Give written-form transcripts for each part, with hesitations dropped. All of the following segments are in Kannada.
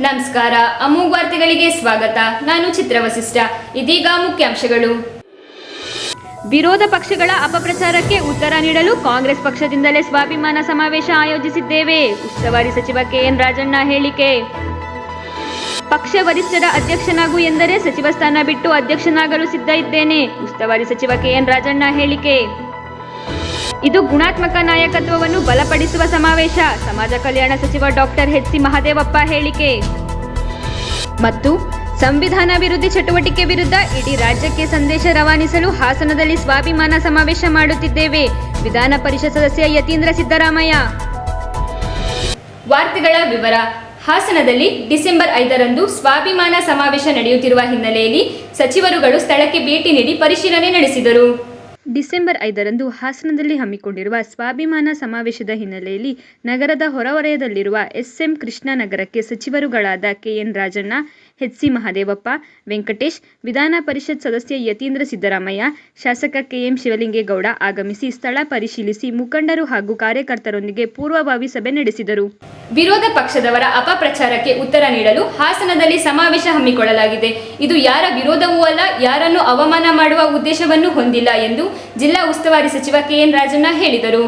ನಮಸ್ಕಾರ, ಅಮೋಘ್ ವಾರ್ತೆಗಳಿಗೆ ಸ್ವಾಗತ. ನಾನು ಚಿತ್ರವಸಿಷ್ಠ. ಇದೀಗ ಮುಖ್ಯಾಂಶಗಳು. ವಿರೋಧ ಪಕ್ಷಗಳ ಅಪಪ್ರಚಾರಕ್ಕೆ ಉತ್ತರ ನೀಡಲು ಕಾಂಗ್ರೆಸ್ ಪಕ್ಷದಿಂದಲೇ ಸ್ವಾಭಿಮಾನ ಸಮಾವೇಶ ಆಯೋಜಿಸಿದ್ದೇವೆ. ಉಸ್ತುವಾರಿ ಸಚಿವ ಕೆಎನ್ ರಾಜಣ್ಣ ಹೇಳಿಕೆ. ಪಕ್ಷ ವರಿಷ್ಠರ ಅಧ್ಯಕ್ಷನಾಗು ಎಂದರೆ ಸಚಿವ ಸ್ಥಾನ ಬಿಟ್ಟು ಅಧ್ಯಕ್ಷನಾಗಲು ಸಿದ್ಧ ಇದ್ದೇನೆ. ಉಸ್ತುವಾರಿ ಸಚಿವ ಕೆಎನ್ ರಾಜಣ್ಣ ಹೇಳಿಕೆ. ಇದು ಗುಣಾತ್ಮಕ ನಾಯಕತ್ವವನ್ನು ಬಲಪಡಿಸುವ ಸಮಾವೇಶ. ಸಮಾಜ ಕಲ್ಯಾಣ ಸಚಿವ ಡಾಕ್ಟರ್ ಎಚ್ ಸಿ ಮಹದೇವಪ್ಪ ಹೇಳಿಕೆ. ಮತ್ತು ಸಂವಿಧಾನ ವಿರೋಧಿ ಚಟುವಟಿಕೆ ವಿರುದ್ಧ ಇಡೀ ರಾಜ್ಯಕ್ಕೆ ಸಂದೇಶ ರವಾನಿಸಲು ಹಾಸನದಲ್ಲಿ ಸ್ವಾಭಿಮಾನ ಸಮಾವೇಶ ಮಾಡುತ್ತಿದ್ದೇವೆ. ವಿಧಾನ ಪರಿಷತ್ ಸದಸ್ಯ ಯತೀಂದ್ರ ಸಿದ್ದರಾಮಯ್ಯ. ವಾರ್ತೆಗಳ ವಿವರ. ಹಾಸನದಲ್ಲಿ ಡಿಸೆಂಬರ್ 5ರಂದು ಸ್ವಾಭಿಮಾನ ಸಮಾವೇಶ ನಡೆಯುತ್ತಿರುವ ಹಿನ್ನೆಲೆಯಲ್ಲಿ ಸಚಿವರುಗಳು ಸ್ಥಳಕ್ಕೆ ಭೇಟಿ ನೀಡಿ ಪರಿಶೀಲನೆ ನಡೆಸಿದರು. ಡಿಸೆಂಬರ್ 5ರಂದು ಹಾಸನದಲ್ಲಿ ಹಮ್ಮಿಕೊಂಡಿರುವ ಸ್ವಾಭಿಮಾನ ಸಮಾವೇಶದ ಹಿನ್ನೆಲೆಯಲ್ಲಿ ನಗರದ ಹೊರವಲಯದಲ್ಲಿರುವ ಎಸ್ಎಂ ಕೃಷ್ಣ ನಗರಕ್ಕೆ ಸಚಿವರುಗಳಾದ KN Rajanna, H C Mahadevappa, Venkatesh, Vidhana Parishat ಸದಸ್ಯ ಯತೀಂದ್ರ ಸಿದ್ದರಾಮಯ್ಯ, ಶಾಸಕ ಕೆಎಂ ಶಿವಲಿಂಗೇಗೌಡ ಆಗಮಿಸಿ ಸ್ಥಳ ಪರಿಶೀಲಿಸಿ ಮುಖಂಡರು ಹಾಗೂ ಕಾರ್ಯಕರ್ತರೊಂದಿಗೆ ಪೂರ್ವಭಾವಿ ಸಭೆ ನಡೆಸಿದರು. ವಿರೋಧ ಪಕ್ಷದವರ ಅಪಪ್ರಚಾರಕ್ಕೆ ಉತ್ತರ ನೀಡಲು ಹಾಸನದಲ್ಲಿ ಸಮಾವೇಶ ಹಮ್ಮಿಕೊಳ್ಳಲಾಗಿದೆ. ಇದು ಯಾರ ವಿರೋಧವೂ ಅಲ್ಲ, ಯಾರನ್ನು ಅವಮಾನ ಮಾಡುವ ಉದ್ದೇಶವನ್ನು ಹೊಂದಿಲ್ಲ ಎಂದು ಜಿಲ್ಲಾ ಉಸ್ತುವಾರಿ ಸಚಿವ ಕೆಎನ್ ರಾಜಣ್ಣ ಹೇಳಿದರು.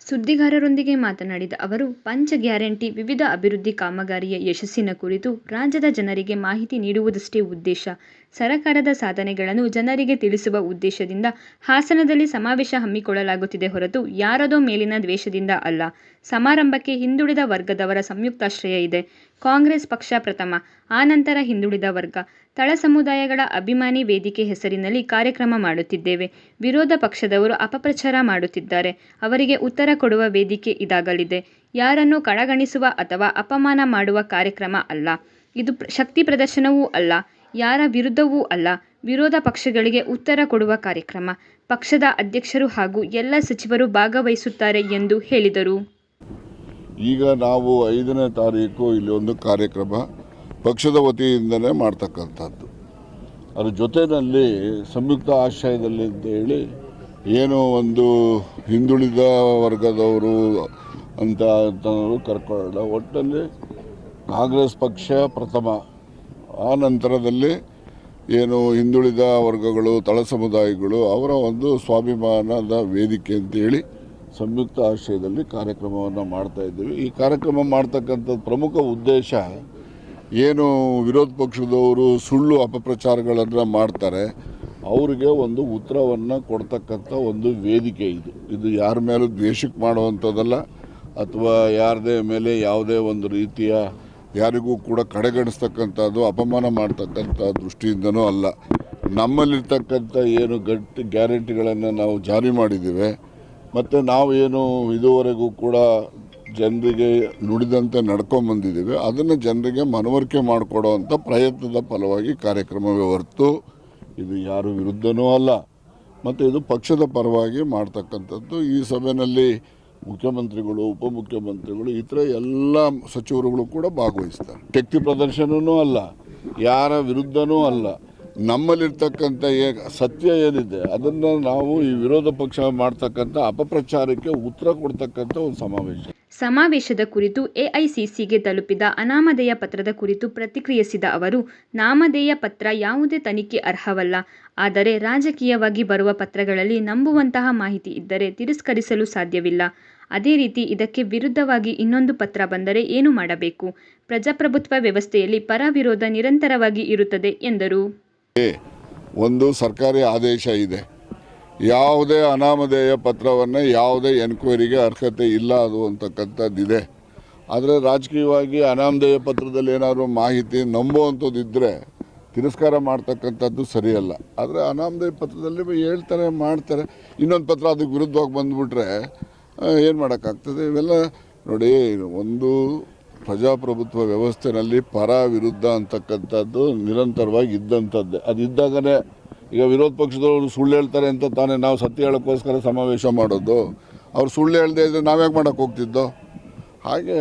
ಸುದ್ದಿಗಾರರೊಂದಿಗೆ ಮಾತನಾಡಿದ ಅವರು, ಪಂಚ ಗ್ಯಾರಂಟಿ, ವಿವಿಧ ಅಭಿವೃದ್ಧಿ ಕಾಮಗಾರಿಯ ಯಶಸ್ಸಿನ ಕುರಿತು ರಾಜ್ಯದ ಜನರಿಗೆ ಮಾಹಿತಿ ನೀಡುವುದಷ್ಟೇ ಉದ್ದೇಶ. ಸರಕಾರದ ಸಾಧನೆಗಳನ್ನು ಜನರಿಗೆ ತಿಳಿಸುವ ಉದ್ದೇಶದಿಂದ ಹಾಸನದಲ್ಲಿ ಸಮಾವೇಶ ಹಮ್ಮಿಕೊಳ್ಳಲಾಗುತ್ತಿದೆ ಹೊರತು ಯಾರದೋ ಮೇಲಿನ ದ್ವೇಷದಿಂದ ಅಲ್ಲ. ಸಮಾರಂಭಕ್ಕೆ ಹಿಂದುಳಿದ ವರ್ಗದವರ ಸಂಯುಕ್ತಾಶ್ರಯ ಇದೆ. ಕಾಂಗ್ರೆಸ್ ಪಕ್ಷ ಪ್ರಥಮ, ಆನಂತರ ಹಿಂದುಳಿದ ವರ್ಗ, ತಳ ಸಮುದಾಯಗಳ ಅಭಿಮಾನಿ ವೇದಿಕೆ ಹೆಸರಿನಲ್ಲಿ ಕಾರ್ಯಕ್ರಮ ಮಾಡುತ್ತಿದ್ದೇವೆ. ವಿರೋಧ ಪಕ್ಷದವರು ಅಪಪ್ರಚಾರ ಮಾಡುತ್ತಿದ್ದಾರೆ. ಅವರಿಗೆ ಉತ್ತರ ಕೊಡುವ ವೇದಿಕೆ ಇದಾಗಲಿದೆ. ಯಾರನ್ನು ಕಡೆಗಣಿಸುವ ಅಥವಾ ಅಪಮಾನ ಮಾಡುವ ಕಾರ್ಯಕ್ರಮ ಅಲ್ಲ. ಇದು ಶಕ್ತಿ ಪ್ರದರ್ಶನವೂ ಅಲ್ಲ, ಯಾರ ವಿರುದ್ಧವೂ ಅಲ್ಲ. ವಿರೋಧ ಪಕ್ಷಗಳಿಗೆ ಉತ್ತರ ಕೊಡುವ ಕಾರ್ಯಕ್ರಮ. ಪಕ್ಷದ ಅಧ್ಯಕ್ಷರು ಹಾಗೂ ಎಲ್ಲ ಸಚಿವರು ಭಾಗವಹಿಸುತ್ತಾರೆ ಎಂದು ಹೇಳಿದರು. ಈಗ ನಾವು 5ನೇ ತಾರೀಕು ಇಲ್ಲಿ ಒಂದು ಕಾರ್ಯಕ್ರಮ ಪಕ್ಷದ ವತಿಯಿಂದಲೇ ಮಾಡ್ತಕ್ಕಂಥದ್ದು. ಅದ್ರ ಜೊತೆಯಲ್ಲಿ ಸಂಯುಕ್ತ ಆಶ್ರಯದಲ್ಲಿ ಅಂತೇಳಿ ಏನೋ ಒಂದು ಹಿಂದುಳಿದ ವರ್ಗದವರು ಅಂತ ಕರ್ಕೊಳ್ಳೋಣ. ಒಟ್ಟಲ್ಲಿ ಕಾಂಗ್ರೆಸ್ ಪಕ್ಷ ಪ್ರಥಮ, ಆ ನಂತರದಲ್ಲಿ ಏನು ಹಿಂದುಳಿದ ವರ್ಗಗಳು, ತಳ ಸಮುದಾಯಗಳು ಅವರ ಒಂದು ಸ್ವಾಭಿಮಾನದ ವೇದಿಕೆ ಅಂತೇಳಿ ಸಂಯುಕ್ತ ಆಶ್ರಯದಲ್ಲಿ ಕಾರ್ಯಕ್ರಮವನ್ನು ಮಾಡ್ತಾ ಇದ್ದೀವಿ. ಈ ಕಾರ್ಯಕ್ರಮ ಮಾಡ್ತಕ್ಕಂಥದ್ದು ಪ್ರಮುಖ ಉದ್ದೇಶ ಏನು, ವಿರೋಧ ಪಕ್ಷದವರು ಸುಳ್ಳು ಅಪಪ್ರಚಾರಗಳನ್ನು ಮಾಡ್ತಾರೆ, ಅವರಿಗೆ ಒಂದು ಉತ್ತರವನ್ನು ಕೊಡ್ತಕ್ಕಂಥ ಒಂದು ವೇದಿಕೆ ಇದು. ಇದು ಯಾರ ಮೇಲೂ ದ್ವೇಷಕ್ಕೆ ಮಾಡುವಂಥದ್ದಲ್ಲ, ಅಥವಾ ಯಾರದೇ ಮೇಲೆ ಯಾವುದೇ ಒಂದು ರೀತಿಯ ಯಾರಿಗೂ ಕೂಡ ಕಡೆಗಣಿಸ್ತಕ್ಕಂಥದ್ದು, ಅಪಮಾನ ಮಾಡ್ತಕ್ಕಂಥ ದೃಷ್ಟಿಯಿಂದನೂ ಅಲ್ಲ. ನಮ್ಮಲ್ಲಿರ್ತಕ್ಕಂಥ ಏನು ಗ್ಯಾರಂಟಿಗಳನ್ನು ನಾವು ಜಾರಿ ಮಾಡಿದ್ದೇವೆ, ಮತ್ತು ನಾವು ಏನು ಇದುವರೆಗೂ ಕೂಡ ಜನರಿಗೆ ನುಡಿದಂತೆ ನಡ್ಕೊಂಬಂದಿದ್ದೀವಿ, ಅದನ್ನು ಜನರಿಗೆ ಮನವರಿಕೆ ಮಾಡಿಕೊಡೋವಂಥ ಪ್ರಯತ್ನದ ಫಲವಾಗಿ ಕಾರ್ಯಕ್ರಮವೇ ಹೊರತು ಇದು ಯಾರು ವಿರುದ್ಧನೂ ಅಲ್ಲ, ಮತ್ತು ಇದು ಪಕ್ಷದ ಪರವಾಗಿ ಮಾಡ್ತಕ್ಕಂಥದ್ದು. ಈ ಸಭೆಯಲ್ಲಿ ಮುಖ್ಯಮಂತ್ರಿಗಳು, ಉಪಮುಖ್ಯಮಂತ್ರಿಗಳು, ಇತರ ಎಲ್ಲ ಸಚಿವರುಗಳು ಕೂಡ ಭಾಗವಹಿಸ್ತಾರೆ. ಶಕ್ತಿ ಪ್ರದರ್ಶನವೂ ಅಲ್ಲ, ಯಾರ ವಿರುದ್ಧನೂ ಅಲ್ಲ. ನಮ್ಮಲ್ಲಿರ್ತಕ್ಕಂಥ ಸತ್ಯ ಏನಿದೆ ಅದನ್ನು ನಾವು ಈ ವಿರೋಧ ಪಕ್ಷ ಮಾಡ್ತಕ್ಕಂಥ ಅಪಪ್ರಚಾರಕ್ಕೆ ಉತ್ತರ ಕೊಡ್ತಕ್ಕಂಥ ಒಂದು ಸಮಾವೇಶದ ಕುರಿತು ಎಐಸಿಸಿಗೆ ತಲುಪಿದ ಅನಾಮಧೇಯ ಪತ್ರದ ಕುರಿತು ಪ್ರತಿಕ್ರಿಯಿಸಿದ ಅವರು, ನಾಮಧೇಯ ಪತ್ರ ಯಾವುದೇ ತನಿಖೆ ಅರ್ಹವಲ್ಲ. ಆದರೆ ರಾಜಕೀಯವಾಗಿ ಬರುವ ಪತ್ರಗಳಲ್ಲಿ ನಂಬುವಂತಹ ಮಾಹಿತಿ ಇದ್ದರೆ ತಿರಸ್ಕರಿಸಲು ಸಾಧ್ಯವಿಲ್ಲ. ಅದೇ ರೀತಿ ಇದಕ್ಕೆ ವಿರುದ್ಧವಾಗಿ ಇನ್ನೊಂದು ಪತ್ರ ಬಂದರೆ ಏನು ಮಾಡಬೇಕು? ಪ್ರಜಾಪ್ರಭುತ್ವ ವ್ಯವಸ್ಥೆಯಲ್ಲಿ ಪರ ವಿರೋಧ ನಿರಂತರವಾಗಿ ಇರುತ್ತದೆ ಎಂದರು. ಒಂದು ಸರ್ಕಾರಿ ಆದೇಶ ಇದೆ, ಯಾವುದೇ ಅನಾಮಧೇಯ ಪತ್ರವನ್ನು ಯಾವುದೇ ಎನ್ಕ್ವೈರಿಗೆ ಅರ್ಹತೆ ಇಲ್ಲ ಅದು ಅಂತಕ್ಕಂಥದ್ದಿದೆ. ಆದರೆ ರಾಜಕೀಯವಾಗಿ ಅನಾಮಧೇಯ ಪತ್ರದಲ್ಲಿ ಏನಾದರೂ ಮಾಹಿತಿ ನಂಬುವಂಥದ್ದು ಇದ್ದರೆ ತಿರಸ್ಕಾರ ಮಾಡ್ತಕ್ಕಂಥದ್ದು ಸರಿಯಲ್ಲ. ಆದರೆ ಅನಾಮಧೇಯ ಪತ್ರದಲ್ಲಿ ಹೇಳ್ತಾರೆ, ಮಾಡ್ತಾರೆ, ಇನ್ನೊಂದು ಪತ್ರ ಅದಕ್ಕೆ ವಿರುದ್ಧವಾಗಿ ಬಂದುಬಿಟ್ರೆ ಏನು ಮಾಡೋಕ್ಕಾಗ್ತದೆ? ಇವೆಲ್ಲ ನೋಡಿ, ಒಂದು ಪ್ರಜಾಪ್ರಭುತ್ವ ವ್ಯವಸ್ಥೆಯಲ್ಲಿ ಪರ ವಿರುದ್ಧ ಅಂತಕ್ಕಂಥದ್ದು ನಿರಂತರವಾಗಿ ಇದ್ದಂಥದ್ದೇ. ಅದು ಇದ್ದಾಗಲೇ ಈಗ ವಿರೋಧ ಪಕ್ಷದವರು ಸುಳ್ಳು ಹೇಳ್ತಾರೆ ಅಂತ ತಾನೇ ನಾವು ಸತ್ಯ ಹೇಳೋಕ್ಕೋಸ್ಕರ ಸಮಾವೇಶ ಮಾಡೋದು. ಅವ್ರು ಸುಳ್ಳು ಹೇಳದೆ ಇದ್ದರೆ ನಾವ್ಯಾಕೆ ಮಾಡೋಕ್ಕೆ ಹೋಗ್ತಿದ್ದೋ? ಹಾಗೆ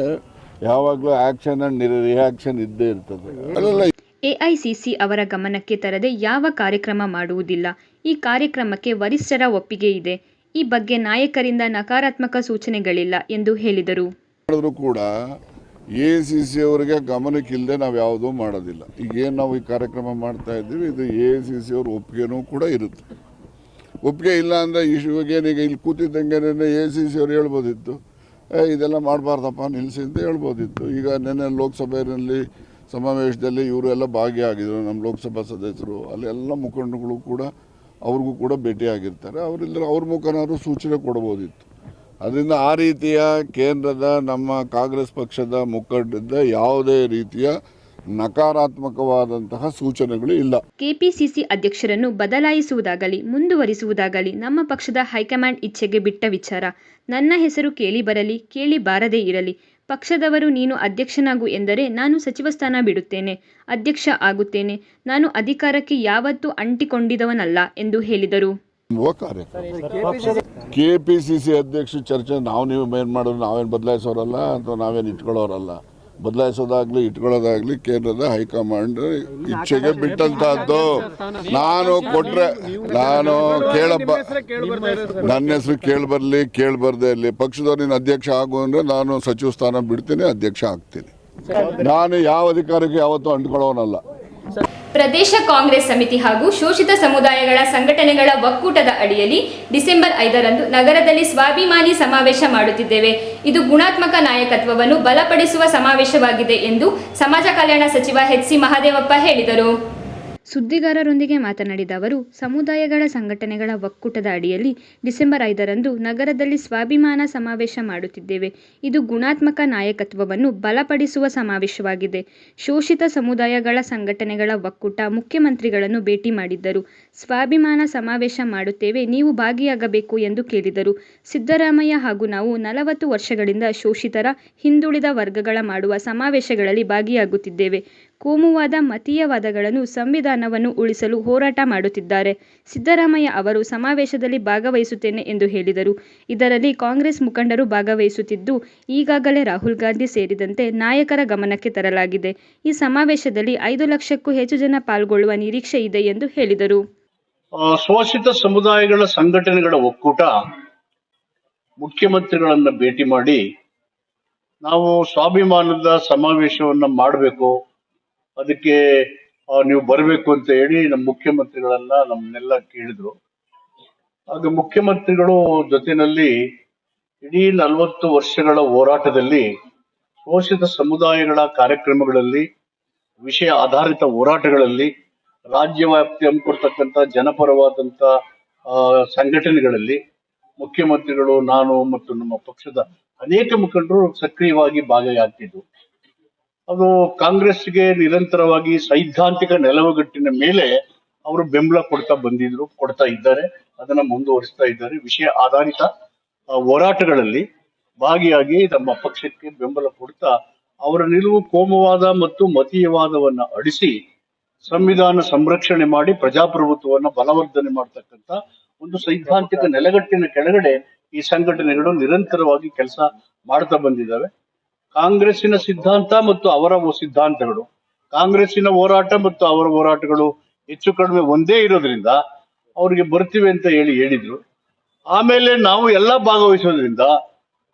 ಯಾವಾಗಲೂ ಆ್ಯಕ್ಷನ್ ಆ್ಯಂಡ್ ರಿಯಾಕ್ಷನ್ ಇದ್ದೇ ಇರ್ತದೆ. ಅಲ್ಲೆಲ್ಲ ಎಐಸಿಸಿ ಅವರ ಗಮನಕ್ಕೆ ತರದೆ ಯಾವ ಕಾರ್ಯಕ್ರಮ ಮಾಡುವುದಿಲ್ಲ. ಈ ಕಾರ್ಯಕ್ರಮಕ್ಕೆ ವರಿಷ್ಠರ ಒಪ್ಪಿಗೆ ಇದೆ. ಈ ಬಗ್ಗೆ ನಾಯಕರಿಂದ ನಕಾರಾತ್ಮಕ ಸೂಚನೆಗಳಿಲ್ಲ ಎಂದು ಹೇಳಿದರು. ಕೂಡ ACC ಅವರಿಗೆ ಗಮನಕ್ಕಿಲ್ಲದೆ ನಾವು ಯಾವುದೂ ಮಾಡೋದಿಲ್ಲ. ಈಗೇನು ನಾವು ಈ ಕಾರ್ಯಕ್ರಮ ಮಾಡ್ತಾ ಇದ್ದೀವಿ, ಇದು ACC ಅವ್ರ ಒಪ್ಪಿಗೆನೂ ಕೂಡ ಇರುತ್ತೆ. ಒಪ್ಪಿಗೆ ಇಲ್ಲ ಅಂದರೆ ಇವಾಗೇನೀಗ ಇಲ್ಲಿ ಕೂತಿದ್ದಂಗೆ ACC ಅವ್ರು ಹೇಳ್ಬೋದಿತ್ತು, ಇದೆಲ್ಲ ಮಾಡಬಾರ್ದಪ್ಪ ನಿಲ್ಲಿಸಿ ಅಂತ ಹೇಳ್ಬೋದಿತ್ತು. ಈಗ ನೆನ್ನೆ ಲೋಕಸಭೆಯಲ್ಲಿ ಸಮಾವೇಶದಲ್ಲಿ ಇವರು ಎಲ್ಲ ಭಾಗಿಯಾಗಿದ್ದರು, ನಮ್ಮ ಲೋಕಸಭಾ ಸದಸ್ಯರು, ಅಲ್ಲೆಲ್ಲ ಮುಖಂಡಗಳು ಕೂಡ ಅವ್ರಿಗೂ ಕೂಡ ಭೇಟಿಯಾಗಿರ್ತಾರೆ. ಅವರಿಲ್ಲದ್ರೆ ಅವ್ರ ಮುಖನಾದ್ರು ಸೂಚನೆ ಕೊಡ್ಬೋದಿತ್ತು. ಅದರಿಂದ ಆ ರೀತಿಯ ಕೇಂದ್ರದ ನಮ್ಮ ಕಾಂಗ್ರೆಸ್ ಪಕ್ಷದ ಮುಖಂಡರಿಂದ ಯಾವುದೇ ರೀತಿಯ ನಕಾರಾತ್ಮಕವಾದಂತಹ ಸೂಚನೆಗಳು ಇಲ್ಲ. ಕೆಪಿಸಿಸಿ ಅಧ್ಯಕ್ಷರನ್ನು ಬದಲಾಯಿಸುವುದಾಗಲಿ ಮುಂದುವರಿಸುವುದಾಗಲಿ ನಮ್ಮ ಪಕ್ಷದ ಹೈಕಮಾಂಡ್ ಇಚ್ಛೆಗೆ ಬಿಟ್ಟ ವಿಚಾರ. ನನ್ನ ಹೆಸರು ಕೇಳಿ ಬರಲಿ, ಕೇಳಿ ಬಾರದೇ ಇರಲಿ. ಪಕ್ಷದವರು ನೀನು ಅಧ್ಯಕ್ಷನಾಗು ಎಂದರೆ ನಾನು ಸಚಿವ ಸ್ಥಾನ ಬಿಡುತ್ತೇನೆ, ಅಧ್ಯಕ್ಷ ಆಗುತ್ತೇನೆ. ನಾನು ಅಧಿಕಾರಕ್ಕೆ ಯಾವತ್ತೂ ಅಂಟಿಕೊಂಡಿದವನಲ್ಲ ಎಂದು ಹೇಳಿದರು. KPCC ಅಧ್ಯಕ್ಷ ಚರ್ಚೆ ನೀವು ಏನು ಮಾಡೋದು, ನಾವೇನು ಬದಲಾಯಿಸೋರಲ್ಲ ಅಥವಾ ನಾವೇನು ಇಟ್ಕೊಳ್ಳೋರಲ್ಲ. ಬದಲಾಯಿಸೋದಾಗ್ಲಿ ಇಟ್ಕೊಳ್ಳೋದಾಗ್ಲಿ ಕೇಂದ್ರದ ಹೈಕಮಾಂಡ್ ಇಚ್ಛೆಗೆ ಬಿಟ್ಟಂತಹದ್ದು. ನಾನು ಕೊಟ್ರೆ ನನ್ನ ಹೆಸರು ಕೇಳಬರ್ಲಿ ಕೇಳಬಾರ್ದೇ ಇರಲಿ, ಪಕ್ಷದವ್ರು ನೀನು ಅಧ್ಯಕ್ಷ ಆಗು ಅಂದರೆ ನಾನು ಸಚಿವ ಸ್ಥಾನ ಬಿಡ್ತೀನಿ, ಅಧ್ಯಕ್ಷ ಆಗ್ತೀನಿ. ನಾನು ಯಾವ ಅಧಿಕಾರಕ್ಕೆ ಯಾವತ್ತೂ ಅಂಟ್ಕೊಳ್ಳೋನಲ್ಲ. ಪ್ರದೇಶ ಕಾಂಗ್ರೆಸ್ ಸಮಿತಿ ಹಾಗೂ ಶೋಷಿತ ಸಮುದಾಯಗಳ ಸಂಘಟನೆಗಳ ಒಕ್ಕೂಟದ ಅಡಿಯಲ್ಲಿ ಡಿಸೆಂಬರ್ 5ರಂದು ನಗರದಲ್ಲಿ ಸ್ವಾಭಿಮಾನಿ ಸಮಾವೇಶ ಮಾಡುತ್ತಿದ್ದೇವೆ. ಇದು ಗುಣಾತ್ಮಕ ನಾಯಕತ್ವವನ್ನು ಬಲಪಡಿಸುವ ಸಮಾವೇಶವಾಗಿದೆ ಎಂದು ಸಮಾಜ ಕಲ್ಯಾಣ ಸಚಿವ HC ಮಹದೇವಪ್ಪ ಹೇಳಿದರು. ಸುದ್ದಿಗಾರರೊಂದಿಗೆ ಮಾತನಾಡಿದ ಅವರು, ಸಮುದಾಯಗಳ ಸಂಘಟನೆಗಳ ಒಕ್ಕೂಟದ ಅಡಿಯಲ್ಲಿ ಡಿಸೆಂಬರ್ 5ರಂದು ನಗರದಲ್ಲಿ ಸ್ವಾಭಿಮಾನ ಸಮಾವೇಶ ಮಾಡುತ್ತಿದ್ದೇವೆ. ಇದು ಗುಣಾತ್ಮಕ ನಾಯಕತ್ವವನ್ನು ಬಲಪಡಿಸುವ ಸಮಾವೇಶವಾಗಿದೆ. ಶೋಷಿತ ಸಮುದಾಯಗಳ ಸಂಘಟನೆಗಳ ಒಕ್ಕೂಟ ಮುಖ್ಯಮಂತ್ರಿಗಳನ್ನು ಭೇಟಿ ಮಾಡಿದ್ದರು. ಸ್ವಾಭಿಮಾನ ಸಮಾವೇಶ ಮಾಡುತ್ತೇವೆ, ನೀವು ಭಾಗಿಯಾಗಬೇಕು ಎಂದು ಕೇಳಿದರು. ಸಿದ್ದರಾಮಯ್ಯ ಹಾಗೂ ನಾವು 40 ವರ್ಷಗಳಿಂದ ಶೋಷಿತರ, ಹಿಂದುಳಿದ ವರ್ಗಗಳ ಮಾಡುವ ಸಮಾವೇಶಗಳಲ್ಲಿ ಭಾಗಿಯಾಗುತ್ತಿದ್ದೇವೆ. ಕೋಮುವಾದ, ಮತೀಯವಾದಗಳನ್ನು, ಸಂವಿಧಾನವನ್ನು ಉಳಿಸಲು ಹೋರಾಟ ಮಾಡುತ್ತಿದ್ದಾರೆ. ಸಿದ್ದರಾಮಯ್ಯ ಅವರು ಸಮಾವೇಶದಲ್ಲಿ ಭಾಗವಹಿಸುತ್ತೇನೆ ಎಂದು ಹೇಳಿದರು. ಇದರಲ್ಲಿ ಕಾಂಗ್ರೆಸ್ ಮುಖಂಡರು ಭಾಗವಹಿಸುತ್ತಿದ್ದು, ಈಗಾಗಲೇ ರಾಹುಲ್ ಗಾಂಧಿ ಸೇರಿದಂತೆ ನಾಯಕರ ಗಮನಕ್ಕೆ ತರಲಾಗಿದೆ. ಈ ಸಮಾವೇಶದಲ್ಲಿ 5 ಲಕ್ಷಕ್ಕೂ ಹೆಚ್ಚು ಜನ ಪಾಲ್ಗೊಳ್ಳುವ ನಿರೀಕ್ಷೆ ಇದೆ ಎಂದು ಹೇಳಿದರು. ಶೋಷಿತ ಸಮುದಾಯಗಳ ಸಂಘಟನೆಗಳ ಒಕ್ಕೂಟ ಮುಖ್ಯಮಂತ್ರಿಗಳನ್ನ ಭೇಟಿ ಮಾಡಿ ನಾವು ಸ್ವಾಭಿಮಾನದ ಸಮಾವೇಶವನ್ನ ಮಾಡಬೇಕು, ಅದಕ್ಕೆ ನೀವು ಬರಬೇಕು ಅಂತ ಹೇಳಿ ನಮ್ಮ ಮುಖ್ಯಮಂತ್ರಿಗಳೆಲ್ಲ ನಮ್ಮನ್ನೆಲ್ಲ ಕೇಳಿದ್ರು. ಆಗ ಮುಖ್ಯಮಂತ್ರಿಗಳು ಜೊತೆಯಲ್ಲಿ ಇಡೀ 40 ವರ್ಷಗಳ ಹೋರಾಟದಲ್ಲಿ ಶೋಷಿತ ಸಮುದಾಯಗಳ ಕಾರ್ಯಕ್ರಮಗಳಲ್ಲಿ, ವಿಷಯ ಆಧಾರಿತ ಹೋರಾಟಗಳಲ್ಲಿ, ರಾಜ್ಯವ್ಯಾಪ್ತಿ ಹಮ್ಮಿಕೊಡ್ತಕ್ಕಂಥ ಜನಪರವಾದಂತ ಸಂಘಟನೆಗಳಲ್ಲಿ ಮುಖ್ಯಮಂತ್ರಿಗಳು, ನಾನು ಮತ್ತು ನಮ್ಮ ಪಕ್ಷದ ಅನೇಕ ಮುಖಂಡರು ಸಕ್ರಿಯವಾಗಿ ಭಾಗಿಯಾಗ್ತಿದ್ವು. ಅದು ಕಾಂಗ್ರೆಸ್ಗೆ ನಿರಂತರವಾಗಿ ಸೈದ್ಧಾಂತಿಕ ನೆಲವುಗಟ್ಟಿನ ಮೇಲೆ ಅವರು ಬೆಂಬಲ ಕೊಡ್ತಾ ಇದ್ದಾರೆ, ಅದನ್ನ ಮುಂದುವರಿಸ್ತಾ ಇದ್ದಾರೆ. ವಿಷಯ ಆಧಾರಿತ ಹೋರಾಟಗಳಲ್ಲಿ ಭಾಗಿಯಾಗಿ ನಮ್ಮ ಪಕ್ಷಕ್ಕೆ ಬೆಂಬಲ ಕೊಡ್ತಾ ಅವರ ನಿಲುವು ಕೋಮುವಾದ ಮತ್ತು ಮತೀಯವಾದವನ್ನ ಅಡಿಸಿ ಸಂವಿಧಾನ ಸಂರಕ್ಷಣೆ ಮಾಡಿ ಪ್ರಜಾಪ್ರಭುತ್ವವನ್ನ ಬಲವರ್ಧನೆ ಮಾಡ್ತಕ್ಕಂಥ ಒಂದು ಸೈದ್ಧಾಂತಿಕ ನೆಲೆಗಟ್ಟಿನ ಕೆಳಗಡೆ ಈ ಸಂಘಟನೆಗಳು ನಿರಂತರವಾಗಿ ಕೆಲಸ ಮಾಡ್ತಾ ಬಂದಿದ್ದಾವೆ. ಕಾಂಗ್ರೆಸ್ಸಿನ ಸಿದ್ಧಾಂತ ಮತ್ತು ಅವರ ಸಿದ್ಧಾಂತಗಳು, ಕಾಂಗ್ರೆಸ್ಸಿನ ಹೋರಾಟ ಮತ್ತು ಅವರ ಹೋರಾಟಗಳು ಹೆಚ್ಚು ಕಡಿಮೆ ಒಂದೇ ಇರೋದ್ರಿಂದ ಅವ್ರಿಗೆ ಬರ್ತೀವಿ ಅಂತ ಹೇಳಿದ್ರು. ಆಮೇಲೆ ನಾವು ಎಲ್ಲ ಭಾಗವಹಿಸೋದ್ರಿಂದ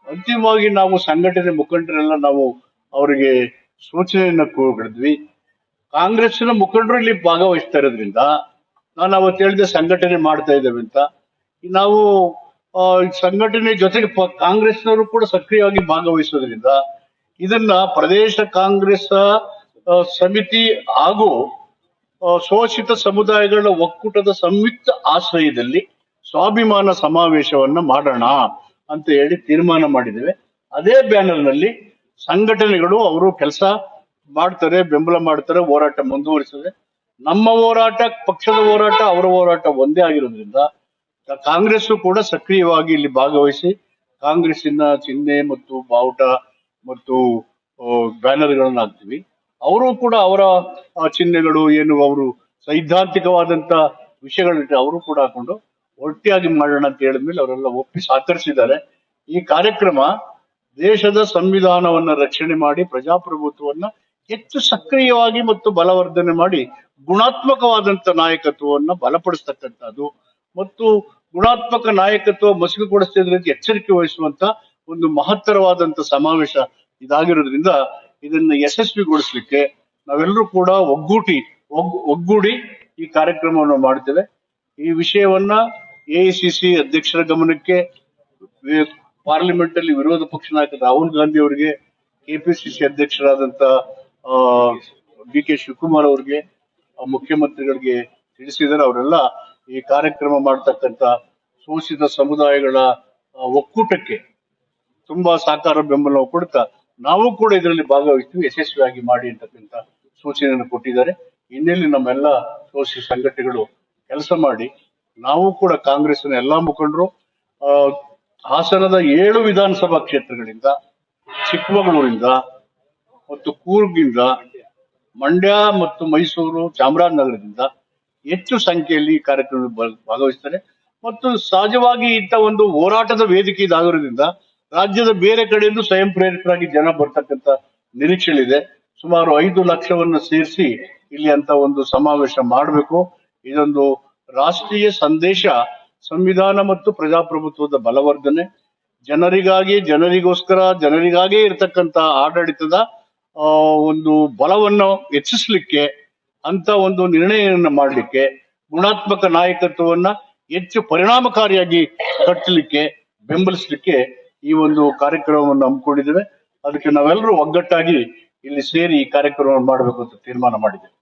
ಅಂತಿಮವಾಗಿ ನಾವು ಸಂಘಟನೆ ಮುಖಂಡರೆಲ್ಲ ನಾವು ಅವರಿಗೆ ಸೂಚನೆಯನ್ನ ಕೊಡಿದ್ವಿ. ಕಾಂಗ್ರೆಸ್ಸಿನ ಮುಖಂಡರು ಇಲ್ಲಿ ಭಾಗವಹಿಸ್ತಾ ಇರೋದ್ರಿಂದ ನಾನು ಅವತ್ತು ಹೇಳಿದೆ ಸಂಘಟನೆ ಮಾಡ್ತಾ ಇದ್ದೇವೆ ಅಂತ. ನಾವು ಸಂಘಟನೆ ಜೊತೆಗೆ ಕಾಂಗ್ರೆಸ್ನವರು ಕೂಡ ಸಕ್ರಿಯವಾಗಿ ಭಾಗವಹಿಸೋದ್ರಿಂದ ಇದನ್ನ ಪ್ರದೇಶ ಕಾಂಗ್ರೆಸ್ ಸಮಿತಿ ಹಾಗೂ ಶೋಷಿತ ಸಮುದಾಯಗಳ ಒಕ್ಕೂಟದ ಸಂಯುಕ್ತ ಆಶ್ರಯದಲ್ಲಿ ಸ್ವಾಭಿಮಾನ ಸಮಾವೇಶವನ್ನ ಮಾಡೋಣ ಅಂತ ಹೇಳಿ ತೀರ್ಮಾನ ಮಾಡಿದ್ದೇವೆ. ಅದೇ ಬ್ಯಾನರ್ ನಲ್ಲಿ ಸಂಘಟನೆಗಳು ಅವರು ಕೆಲಸ ಮಾಡ್ತಾರೆ, ಬೆಂಬಲ ಮಾಡ್ತಾರೆ, ಹೋರಾಟ ಮುಂದುವರಿಸಿದೆ. ನಮ್ಮ ಹೋರಾಟ, ಪಕ್ಷದ ಹೋರಾಟ, ಅವರ ಹೋರಾಟ ಒಂದೇ ಆಗಿರೋದ್ರಿಂದ ಕಾಂಗ್ರೆಸ್ ಕೂಡ ಸಕ್ರಿಯವಾಗಿ ಇಲ್ಲಿ ಭಾಗವಹಿಸಿ ಕಾಂಗ್ರೆಸ್ಸಿನ ಚಿಹ್ನೆ ಮತ್ತು ಬಾವುಟ ಮತ್ತು ಬ್ಯಾನರ್ಗಳನ್ನ ಹಾಕ್ತಿವಿ. ಅವರು ಕೂಡ ಅವರ ಚಿಹ್ನೆಗಳು ಏನು ಅವರು ಸೈದ್ಧಾಂತಿಕವಾದಂತ ವಿಷಯಗಳಿಟ್ಟು ಅವರು ಕೂಡ ಹಾಕೊಂಡು ಒಟ್ಟಿಯಾಗಿ ಮಾಡೋಣ ಅಂತ ಹೇಳಿದ್ಮೇಲೆ ಅವರೆಲ್ಲ ಒಪ್ಪಿ ಸಹಕರಿಸಿದ್ದಾರೆ. ಈ ಕಾರ್ಯಕ್ರಮ ದೇಶದ ಸಂವಿಧಾನವನ್ನ ರಕ್ಷಣೆ ಮಾಡಿ ಪ್ರಜಾಪ್ರಭುತ್ವವನ್ನ ಹೆಚ್ಚು ಸಕ್ರಿಯವಾಗಿ ಮತ್ತು ಬಲವರ್ಧನೆ ಮಾಡಿ ಗುಣಾತ್ಮಕವಾದಂತ ನಾಯಕತ್ವವನ್ನ ಬಲಪಡಿಸ್ತಕ್ಕಂಥದ್ದು ಮತ್ತು ಗುಣಾತ್ಮಕ ನಾಯಕತ್ವ ಮಸುಕುಗೊಳಿಸ್ತಿದ್ರೆ ಎಚ್ಚರಿಕೆ ವಹಿಸುವಂತ ಒಂದು ಮಹತ್ತರವಾದಂತ ಸಮಾವೇಶ ಇದಾಗಿರೋದ್ರಿಂದ ಇದನ್ನ ಯಶಸ್ವಿಗೊಳಿಸ್ಲಿಕ್ಕೆ ನಾವೆಲ್ಲರೂ ಕೂಡ ಒಗ್ಗೂಡಿ ಈ ಕಾರ್ಯಕ್ರಮವನ್ನು ಮಾಡ್ತೇವೆ. ಈ ವಿಷಯವನ್ನ ಎಐಸಿಸಿ ಅಧ್ಯಕ್ಷರ ಗಮನಕ್ಕೆ, ಪಾರ್ಲಿಮೆಂಟ್ ಅಲ್ಲಿ ವಿರೋಧ ಪಕ್ಷ ನಾಯಕ ರಾಹುಲ್ ಗಾಂಧಿ ಅವರಿಗೆ, ಕೆಪಿಸಿಸಿ ಅಧ್ಯಕ್ಷರಾದಂತ ಡಿ ಕೆ ಶಿವಕುಮಾರ್ ಅವರಿಗೆ, ಮುಖ್ಯಮಂತ್ರಿಗಳಿಗೆ ತಿಳಿಸಿದರೆ ಅವರೆಲ್ಲ ಈ ಕಾರ್ಯಕ್ರಮ ಮಾಡ್ತಕ್ಕಂಥ ಶೋಷಿತ ಸಮುದಾಯಗಳ ಒಕ್ಕೂಟಕ್ಕೆ ತುಂಬಾ ಸಹಕಾರ ಬೆಂಬಲ ಕೊಡ್ತಾ ನಾವು ಕೂಡ ಇದರಲ್ಲಿ ಭಾಗವಹಿಸ್ತೀವಿ, ಯಶಸ್ವಿಯಾಗಿ ಮಾಡಿ ಅಂತಕ್ಕಂಥ ಸೂಚನೆಯನ್ನು ಕೊಟ್ಟಿದ್ದಾರೆ. ಇನ್ನೆಲ್ಲಿ ನಮ್ಮೆಲ್ಲ ಶೋಷಿತ ಸಂಘಟನೆಗಳು ಕೆಲಸ ಮಾಡಿ ನಾವು ಕೂಡ ಕಾಂಗ್ರೆಸ್ನ ಎಲ್ಲಾ ಮುಖಂಡರು ಹಾಸನದ 7 ವಿಧಾನಸಭಾ ಕ್ಷೇತ್ರಗಳಿಂದ, ಚಿಕ್ಕಮಗಳೂರಿಂದ ಮತ್ತು ಕೂರ್ಗಿಂದ, ಮಂಡ್ಯ ಮತ್ತು ಮೈಸೂರು, ಚಾಮರಾಜನಗರದಿಂದ ಹೆಚ್ಚು ಸಂಖ್ಯೆಯಲ್ಲಿ ಈ ಕಾರ್ಯಕ್ರಮದಲ್ಲಿ ಭಾಗವಹಿಸ್ತಾರೆ. ಮತ್ತು ಸಹಜವಾಗಿ ಇಂಥ ಒಂದು ಹೋರಾಟದ ವೇದಿಕೆ ಇದಾಗಿರೋದ್ರಿಂದ ರಾಜ್ಯದ ಬೇರೆ ಕಡೆಯಿಂದ ಸ್ವಯಂ ಪ್ರೇರಿತರಾಗಿ ಜನ ಬರ್ತಕ್ಕಂಥ ನಿರೀಕ್ಷೆಗಳಿದೆ. ಸುಮಾರು 5 ಲಕ್ಷವನ್ನು ಸೇರಿಸಿ ಇಲ್ಲಿ ಅಂತ ಒಂದು ಸಮಾವೇಶ ಮಾಡಬೇಕು. ಇದೊಂದು ರಾಷ್ಟ್ರೀಯ ಸಂದೇಶ, ಸಂವಿಧಾನ ಮತ್ತು ಪ್ರಜಾಪ್ರಭುತ್ವದ ಬಲವರ್ಧನೆ, ಜನರಿಗಾಗಿ, ಜನರಿಗೋಸ್ಕರ, ಜನರಿಗಾಗೇ ಇರತಕ್ಕಂತ ಆಡಳಿತದ ಒಂದು ಬಲವನ್ನು ಹೆಚ್ಚಿಸಲಿಕ್ಕೆ ಅಂತ ಒಂದು ನಿರ್ಣಯವನ್ನು ಮಾಡಲಿಕ್ಕೆ, ಗುಣಾತ್ಮಕ ನಾಯಕತ್ವವನ್ನ ಹೆಚ್ಚು ಪರಿಣಾಮಕಾರಿಯಾಗಿ ಕಟ್ಟಲಿಕ್ಕೆ, ಬೆಂಬಲಿಸಲಿಕ್ಕೆ ಈ ಒಂದು ಕಾರ್ಯಕ್ರಮವನ್ನು ಹಮ್ಮಿಕೊಂಡಿದ್ದೇವೆ. ಅದಕ್ಕೆ ನಾವೆಲ್ಲರೂ ಒಗ್ಗಟ್ಟಾಗಿ ಇಲ್ಲಿ ಸೇರಿ ಈ ಕಾರ್ಯಕ್ರಮವನ್ನು ಮಾಡಬೇಕು ಅಂತ ತೀರ್ಮಾನ ಮಾಡಿದ್ದೇವೆ.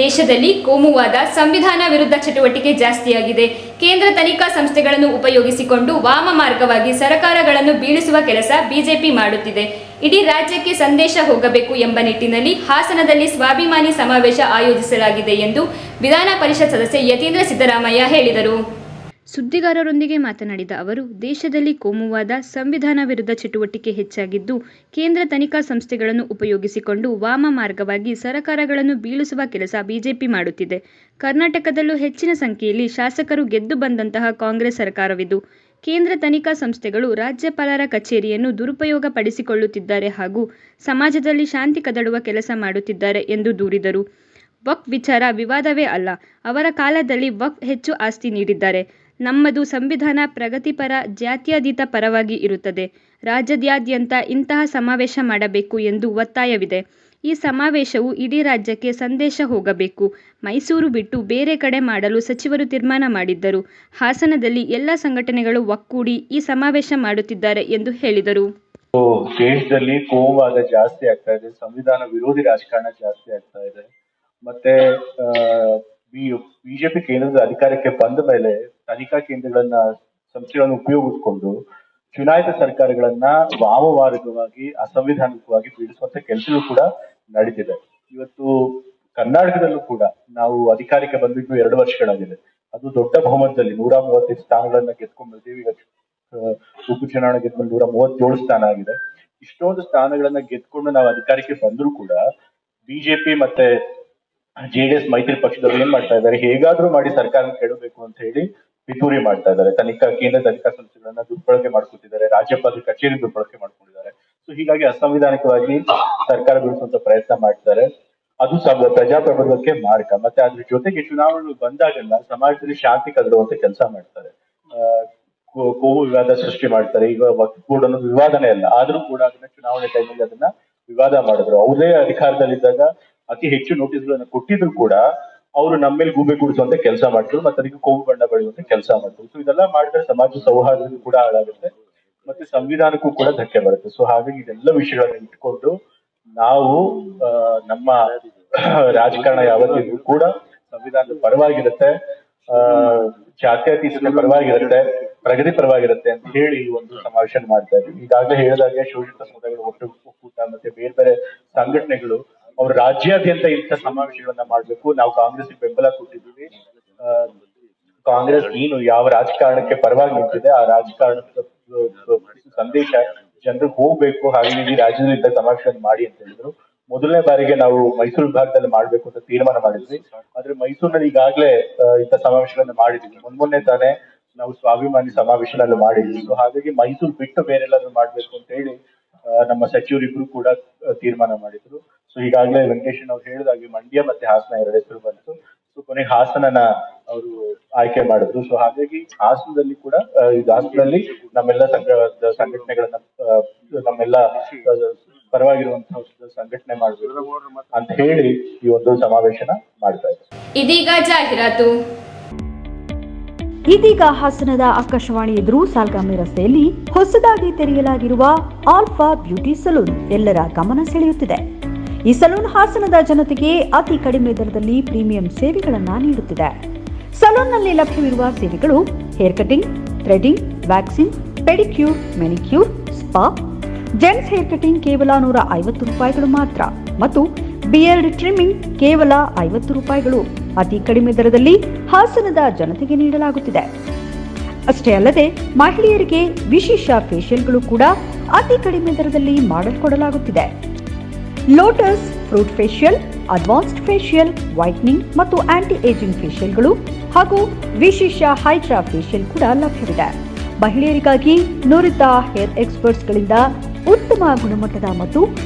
ದೇಶದಲ್ಲಿ ಕೋಮುವಾದ, ಸಂವಿಧಾನ ವಿರುದ್ಧ ಚಟುವಟಿಕೆ ಜಾಸ್ತಿಯಾಗಿದೆ. ಕೇಂದ್ರ ತನಿಖಾ ಸಂಸ್ಥೆಗಳನ್ನು ಉಪಯೋಗಿಸಿಕೊಂಡು ವಾಮ ಮಾರ್ಗವಾಗಿ ಸರ್ಕಾರಗಳನ್ನು ಬೀಳಿಸುವ ಕೆಲಸ ಬಿಜೆಪಿ ಮಾಡುತ್ತಿದೆ. ಇಡೀ ರಾಜ್ಯಕ್ಕೆ ಸಂದೇಶ ಹೋಗಬೇಕು ಎಂಬ ನಿಟ್ಟಿನಲ್ಲಿ ಹಾಸನದಲ್ಲಿ ಸ್ವಾಭಿಮಾನಿ ಸಮಾವೇಶ ಆಯೋಜಿಸಲಾಗಿದೆ ಎಂದು ವಿಧಾನ ಪರಿಷತ್ ಸದಸ್ಯ ಯತೀಂದ್ರ ಸಿದ್ದರಾಮಯ್ಯ ಹೇಳಿದರು. ಸುದ್ದಿಗಾರರೊಂದಿಗೆ ಮಾತನಾಡಿದ ಅವರು, ದೇಶದಲ್ಲಿ ಕೋಮುವಾದ, ಸಂವಿಧಾನ ವಿರುದ್ಧ ಚಟುವಟಿಕೆ ಹೆಚ್ಚಾಗಿದ್ದು, ಕೇಂದ್ರ ತನಿಖಾ ಸಂಸ್ಥೆಗಳನ್ನು ಉಪಯೋಗಿಸಿಕೊಂಡು ವಾಮ ಮಾರ್ಗವಾಗಿ ಸರ್ಕಾರಗಳನ್ನು ಬೀಳಿಸುವ ಕೆಲಸ ಬಿಜೆಪಿ ಮಾಡುತ್ತಿದೆ. ಕರ್ನಾಟಕದಲ್ಲೂ ಹೆಚ್ಚಿನ ಸಂಖ್ಯೆಯಲ್ಲಿ ಶಾಸಕರು ಗೆದ್ದು ಬಂದಂತಹ ಕಾಂಗ್ರೆಸ್ ಸರ್ಕಾರವಿದು. ಕೇಂದ್ರ ತನಿಖಾ ಸಂಸ್ಥೆಗಳು ರಾಜ್ಯಪಾಲರ ಕಚೇರಿಯನ್ನು ದುರುಪಯೋಗ ಪಡಿಸಿಕೊಳ್ಳುತ್ತಿದ್ದಾರೆ ಹಾಗೂ ಸಮಾಜದಲ್ಲಿ ಶಾಂತಿ ಕದಡುವ ಕೆಲಸ ಮಾಡುತ್ತಿದ್ದಾರೆ ಎಂದು ದೂರಿದರು. ವಕ್ಫ್ ವಿಚಾರ ವಿವಾದವೇ ಅಲ್ಲ. ಅವರ ಕಾಲದಲ್ಲಿ ವಕ್ಫ್ ಹೆಚ್ಚು ಆಸ್ತಿ ನೀಡಿದ್ದಾರೆ. ನಮ್ಮದು ಸಂವಿಧಾನ ಪ್ರಗತಿಪರ, ಜಾತ್ಯತೀತ ಪರವಾಗಿ ಇರುತ್ತದೆ. ರಾಜ್ಯಾದ್ಯಂತ ಇಂತಹ ಸಮಾವೇಶ ಮಾಡಬೇಕು ಎಂದು ಒತ್ತಾಯವಿದೆ. ಈ ಸಮಾವೇಶವು ಇಡೀ ರಾಜ್ಯಕ್ಕೆ ಸಂದೇಶ ಹೋಗಬೇಕು. ಮೈಸೂರು ಬಿಟ್ಟು ಬೇರೆ ಕಡೆ ಮಾಡಲು ಸಚಿವರು ತೀರ್ಮಾನ ಮಾಡಿದ್ದರು. ಹಾಸನದಲ್ಲಿ ಎಲ್ಲ ಸಂಘಟನೆಗಳು ಒಕ್ಕೂಡಿ ಈ ಸಮಾವೇಶ ಮಾಡುತ್ತಿದ್ದಾರೆ ಎಂದು ಹೇಳಿದರು. ದೇಶದಲ್ಲಿ ಕೋಮುವಾದ ಜಾಸ್ತಿ ಆಗ್ತಾ ಇದೆ, ಸಂವಿಧಾನ ವಿರೋಧಿ ರಾಜಕಾರಣ ಜಾಸ್ತಿ ಆಗ್ತಾ ಇದೆ. ಮತ್ತೆ ಬಿಜೆಪಿ ಕೇಂದ್ರದ ಅಧಿಕಾರಕ್ಕೆ ಬಂದ ಮೇಲೆ ತನಿಖಾ ಕೇಂದ್ರಗಳನ್ನ, ಸಂಸ್ಥೆಗಳನ್ನು ಉಪಯೋಗಿಸಿಕೊಂಡು ಚುನಾಯಿತ ಸರ್ಕಾರಗಳನ್ನ ವಾಮಮಾರ್ಗವಾಗಿ, ಅಸಂವಿಧಾನಿಕವಾಗಿ ಬೀಳಿಸುವಂತ ಕೆಲಸಗಳು ಕೂಡ ನಡೀತಿದೆ. ಇವತ್ತು ಕರ್ನಾಟಕದಲ್ಲೂ ಕೂಡ ನಾವು ಅಧಿಕಾರಕ್ಕೆ ಬಂದಿದ್ದು 2 ವರ್ಷಗಳಾಗಿದೆ. ಅದು ದೊಡ್ಡ ಬಹುಮತದಲ್ಲಿ 135 ಸ್ಥಾನಗಳನ್ನ ಗೆದ್ಕೊಂಡು ಬಂದಿದ್ದೀವಿ. ಉಪಚುನಾವಣೆ ಗೆದ್ಕೊಂಡು 137 ಸ್ಥಾನ ಆಗಿದೆ. ಇಷ್ಟೊಂದು ಸ್ಥಾನಗಳನ್ನ ಗೆದ್ಕೊಂಡು ನಾವು ಅಧಿಕಾರಕ್ಕೆ ಬಂದರೂ ಕೂಡ ಬಿಜೆಪಿ ಮತ್ತೆ ಜೆಡಿಎಸ್ ಮೈತ್ರಿ ಪಕ್ಷದವರು ಏನ್ ಮಾಡ್ತಾ ಇದ್ದಾರೆ, ಹೇಗಾದ್ರೂ ಮಾಡಿ ಸರ್ಕಾರ ಕೆಡಬೇಕು ಅಂತ ಹೇಳಿ ಪಿತೂರಿ ಮಾಡ್ತಾ ಇದ್ದಾರೆ. ಕೇಂದ್ರ ತನಿಖಾ ಸಂಸ್ಥೆಗಳನ್ನ ದುರ್ಬಳಕೆ ಮಾಡ್ಕೊತಿದ್ದಾರೆ, ರಾಜ್ಯಪಾಲರ ಕಚೇರಿ ದುರ್ಬಳಕೆ ಮಾಡ್ಕೊಂಡಿದ್ದಾರೆ. ಸೊ ಹೀಗಾಗಿ ಅಸಂವಿಧಾನಿಕವಾಗಿ ಸರ್ಕಾರ ಬೀಳಿಸುವಂತ ಪ್ರಯತ್ನ ಮಾಡ್ತಾರೆ. ಅದು ಪ್ರಜಾಪ್ರಭುತ್ವಕ್ಕೆ ಮಾರ್ಗ. ಮತ್ತೆ ಅದ್ರ ಜೊತೆಗೆ ಚುನಾವಣೆಗಳು ಬಂದಾಗೆಲ್ಲ ಸಮಾಜದಲ್ಲಿ ಶಾಂತಿ ಕದಡುವಂತ ಕೆಲಸ ಮಾಡ್ತಾರೆ. ಕೋಮು ವಿವಾದ ಸೃಷ್ಟಿ ಮಾಡ್ತಾರೆ. ಈಗ ವಕ್ಫ್ ಬೋರ್ಡ್ ಅನ್ನೋದು ವಿವಾದನೇ ಅಲ್ಲ, ಆದ್ರೂ ಕೂಡ ಅದನ್ನ ಚುನಾವಣೆ ಟೈಮಲ್ಲಿ ಅದನ್ನ ವಿವಾದ ಮಾಡಿದ್ರು. ಅವರೇ ಅಧಿಕಾರದಲ್ಲಿದ್ದಾಗ ಅತಿ ಹೆಚ್ಚು ನೋಟಿಸ್ಗಳನ್ನ ಕೊಟ್ಟಿದ್ರು ಕೂಡ ಅವರು ನಮ್ಮ ಮೇಲೆ ಗೂಬೆ ಕೂಡಿಸುವಂತ ಕೆಲಸ ಮಾಡಿದ್ರು, ಮತ್ತೆ ಅದಕ್ಕೆ ಕೋಮು ಬಣ್ಣ ಬಳಿಯುವಂತ ಕೆಲಸ ಮಾಡಿದ್ರು. ಸೊ ಇದೆಲ್ಲ ಮಾಡಿದ್ರೆ ಸಮಾಜ ಸೌಹಾರ್ದ ಕೂಡ ಹಾಳಾಗುತ್ತೆ, ಮತ್ತೆ ಸಂವಿಧಾನಕ್ಕೂ ಕೂಡ ಧಕ್ಕೆ ಬರುತ್ತೆ. ಸೊ ಹಾಗಾಗಿ ಇದೆಲ್ಲ ವಿಷಯಗಳನ್ನ ಇಟ್ಕೊಂಡು ನಾವು ನಮ್ಮ ರಾಜಕಾರಣ ಯಾವತ್ತಿಗೂ ಕೂಡ ಸಂವಿಧಾನದ ಪರವಾಗಿರುತ್ತೆ, ಜಾತ್ಯತೀತದ ಪರವಾಗಿರುತ್ತೆ, ಪ್ರಗತಿ ಪರವಾಗಿರುತ್ತೆ ಅಂತ ಹೇಳಿ ಒಂದು ಸಮಾವೇಶ ಮಾಡ್ತಾ ಇದ್ವಿ. ಈಗಾಗಲೇ ಹೇಳಿದಾಗೆ ಶೋಷಿತ ಸಮುದಾಯಗಳ ಒಕ್ಕೂಟ ಮತ್ತೆ ಬೇರೆ ಬೇರೆ ಸಂಘಟನೆಗಳು ಅವ್ರ ರಾಜ್ಯಾದ್ಯಂತ ಇಂಥ ಸಮಾವೇಶಗಳನ್ನ ಮಾಡ್ಬೇಕು. ನಾವು ಕಾಂಗ್ರೆಸ್ ಬೆಂಬಲ ಕೊಟ್ಟಿದ್ದೀವಿ. ಕಾಂಗ್ರೆಸ್ ನೀನು ಯಾವ ರಾಜಕಾರಣಕ್ಕೆ ಪರವಾಗಿ ನಿಂತಿದೆ ಆ ರಾಜಕಾರಣದ ಸಂದೇಶ ಜನರಿಗೆ ಹೋಗ್ಬೇಕು, ಹಾಗೆ ಈ ರಾಜ್ಯದಲ್ಲಿ ಇಂಥ ಸಮಾವೇಶವನ್ನು ಮಾಡಿ ಅಂತ ಹೇಳಿದ್ರು. ಮೊದಲನೇ ಬಾರಿಗೆ ನಾವು ಮೈಸೂರು ವಿಭಾಗದಲ್ಲಿ ಮಾಡ್ಬೇಕು ಅಂತ ತೀರ್ಮಾನ ಮಾಡಿದ್ವಿ. ಆದ್ರೆ ಮೈಸೂರಿನಲ್ಲಿ ಈಗಾಗಲೇ ಇಂಥ ಸಮಾವೇಶಗಳನ್ನ ಮಾಡಿದ್ವಿ. ಮೊನ್ನೆ ತಾನೇ ನಾವು ಸ್ವಾಭಿಮಾನಿ ಸಮಾವೇಶನ ಮಾಡಿದ್ವಿ. ಸೊ ಹಾಗಾಗಿ ಮೈಸೂರು ಬಿಟ್ಟು ಬೇರೆ ಎಲ್ಲಾದ್ರೂ ಮಾಡ್ಬೇಕು ಅಂತ ಹೇಳಿ ನಮ್ಮ ಸಚಿವರಿಬ್ರು ಕೂಡ ತೀರ್ಮಾನ ಮಾಡಿದ್ರು. ಸೊ ಈಗಾಗಲೇ ವೆಂಕಟೇಶನ್ ಅವ್ರು ಹೇಳಿದಾಗೆ ಮಂಡ್ಯ ಮತ್ತೆ ಹಾಸನ 2 ಹೆಸರು ಬಂತು. ಸೊ ಕೊನೆಗೆ ಹಾಸನನ ಅವರು ಆಯ್ಕೆ ಮಾಡಿದ್ರು. ಸೊ ಹಾಗಾಗಿ ಹಾಸನದಲ್ಲಿ ಕೂಡ ಇದು ಹಾಸನದಲ್ಲಿ ನಮ್ಮೆಲ್ಲ ಸಂಘಟನೆಗಳನ್ನ ನಮ್ಮೆಲ್ಲ ಪರವಾಗಿರುವಂತಹ ಸಂಘಟನೆ ಮಾಡಬೇಕು ಅಂತ ಹೇಳಿ ಈ ಒಂದು ಸಮಾವೇಶನ ಮಾಡ್ತಾ ಇದ್ದಾರೆ. ಇದೀಗ ಜಾಹೀರಾತು. ಇದೀಗ ಹಾಸನದ ಆಕಾಶವಾಣಿ ಎದುರು ಸಾಲ್ಗಾಮಿ ರಸ್ತೆಯಲ್ಲಿ ಹೊಸದಾಗಿ ತೆರೆಯಲಾಗಿರುವ ಆಲ್ಫಾ ಬ್ಯೂಟಿ ಸಲೂನ್ ಎಲ್ಲರ ಗಮನ ಸೆಳೆಯುತ್ತಿದೆ. ಈ ಸಲೂನ್ ಹಾಸನದ ಜನತೆಗೆ ಅತಿ ಕಡಿಮೆ ದರದಲ್ಲಿ ಪ್ರೀಮಿಯಂ ಸೇವೆಗಳನ್ನು ನೀಡುತ್ತಿದೆ. ಸಲೂನ್ನಲ್ಲಿ ಲಭ್ಯವಿರುವ ಸೇವೆಗಳು hair cutting, threading, waxing, pedicure, manicure, spa, gents hair cutting ಕೇವಲ 150 ರೂಪಾಯಿಗಳು ಮಾತ್ರ ಮತ್ತು ಬಿಯರ್ಡ್ ಟ್ರಿಮ್ಮಿಂಗ್ ಕೇವಲ 50 ರೂಪಾಯಿಗಳು ಅತಿ ಕಡಿಮೆ ದರದಲ್ಲಿ ಹಾಸನದ ಜನತೆಗೆ ನೀಡಲಾಗುತ್ತಿದೆ. ಅಷ್ಟೇ ಅಲ್ಲದೆ ಮಹಿಳೆಯರಿಗೆ ವಿಶೇಷ ಫೇಶಿಯಲ್ಗಳು ಕೂಡ ಅತಿ ಕಡಿಮೆ ದರದಲ್ಲಿ ಮಾಡಿಕೊಡಲಾಗುತ್ತಿದೆ. Lotus fruit facial, advanced facial, whitening ಮತ್ತು ಆಂಟಿ ಏಜಿಂಗ್ ಫೇಶಿಯಲ್ಗಳು ಹಾಗೂ ವಿಶೇಷ ಹೈಡ್ರಾ ಫೇಶಿಯಲ್ ಕೂಡ ಲಭ್ಯವಿದೆ. ಮಹಿಳೆಯರಿಗಾಗಿ ನುರಿತ ಹೇರ್ ಎಕ್ಸ್ಪರ್ಟ್ಸ್ಗಳಿಂದ ಉತ್ತಮ ಗುಣಮಟ್ಟದ ಮತ್ತು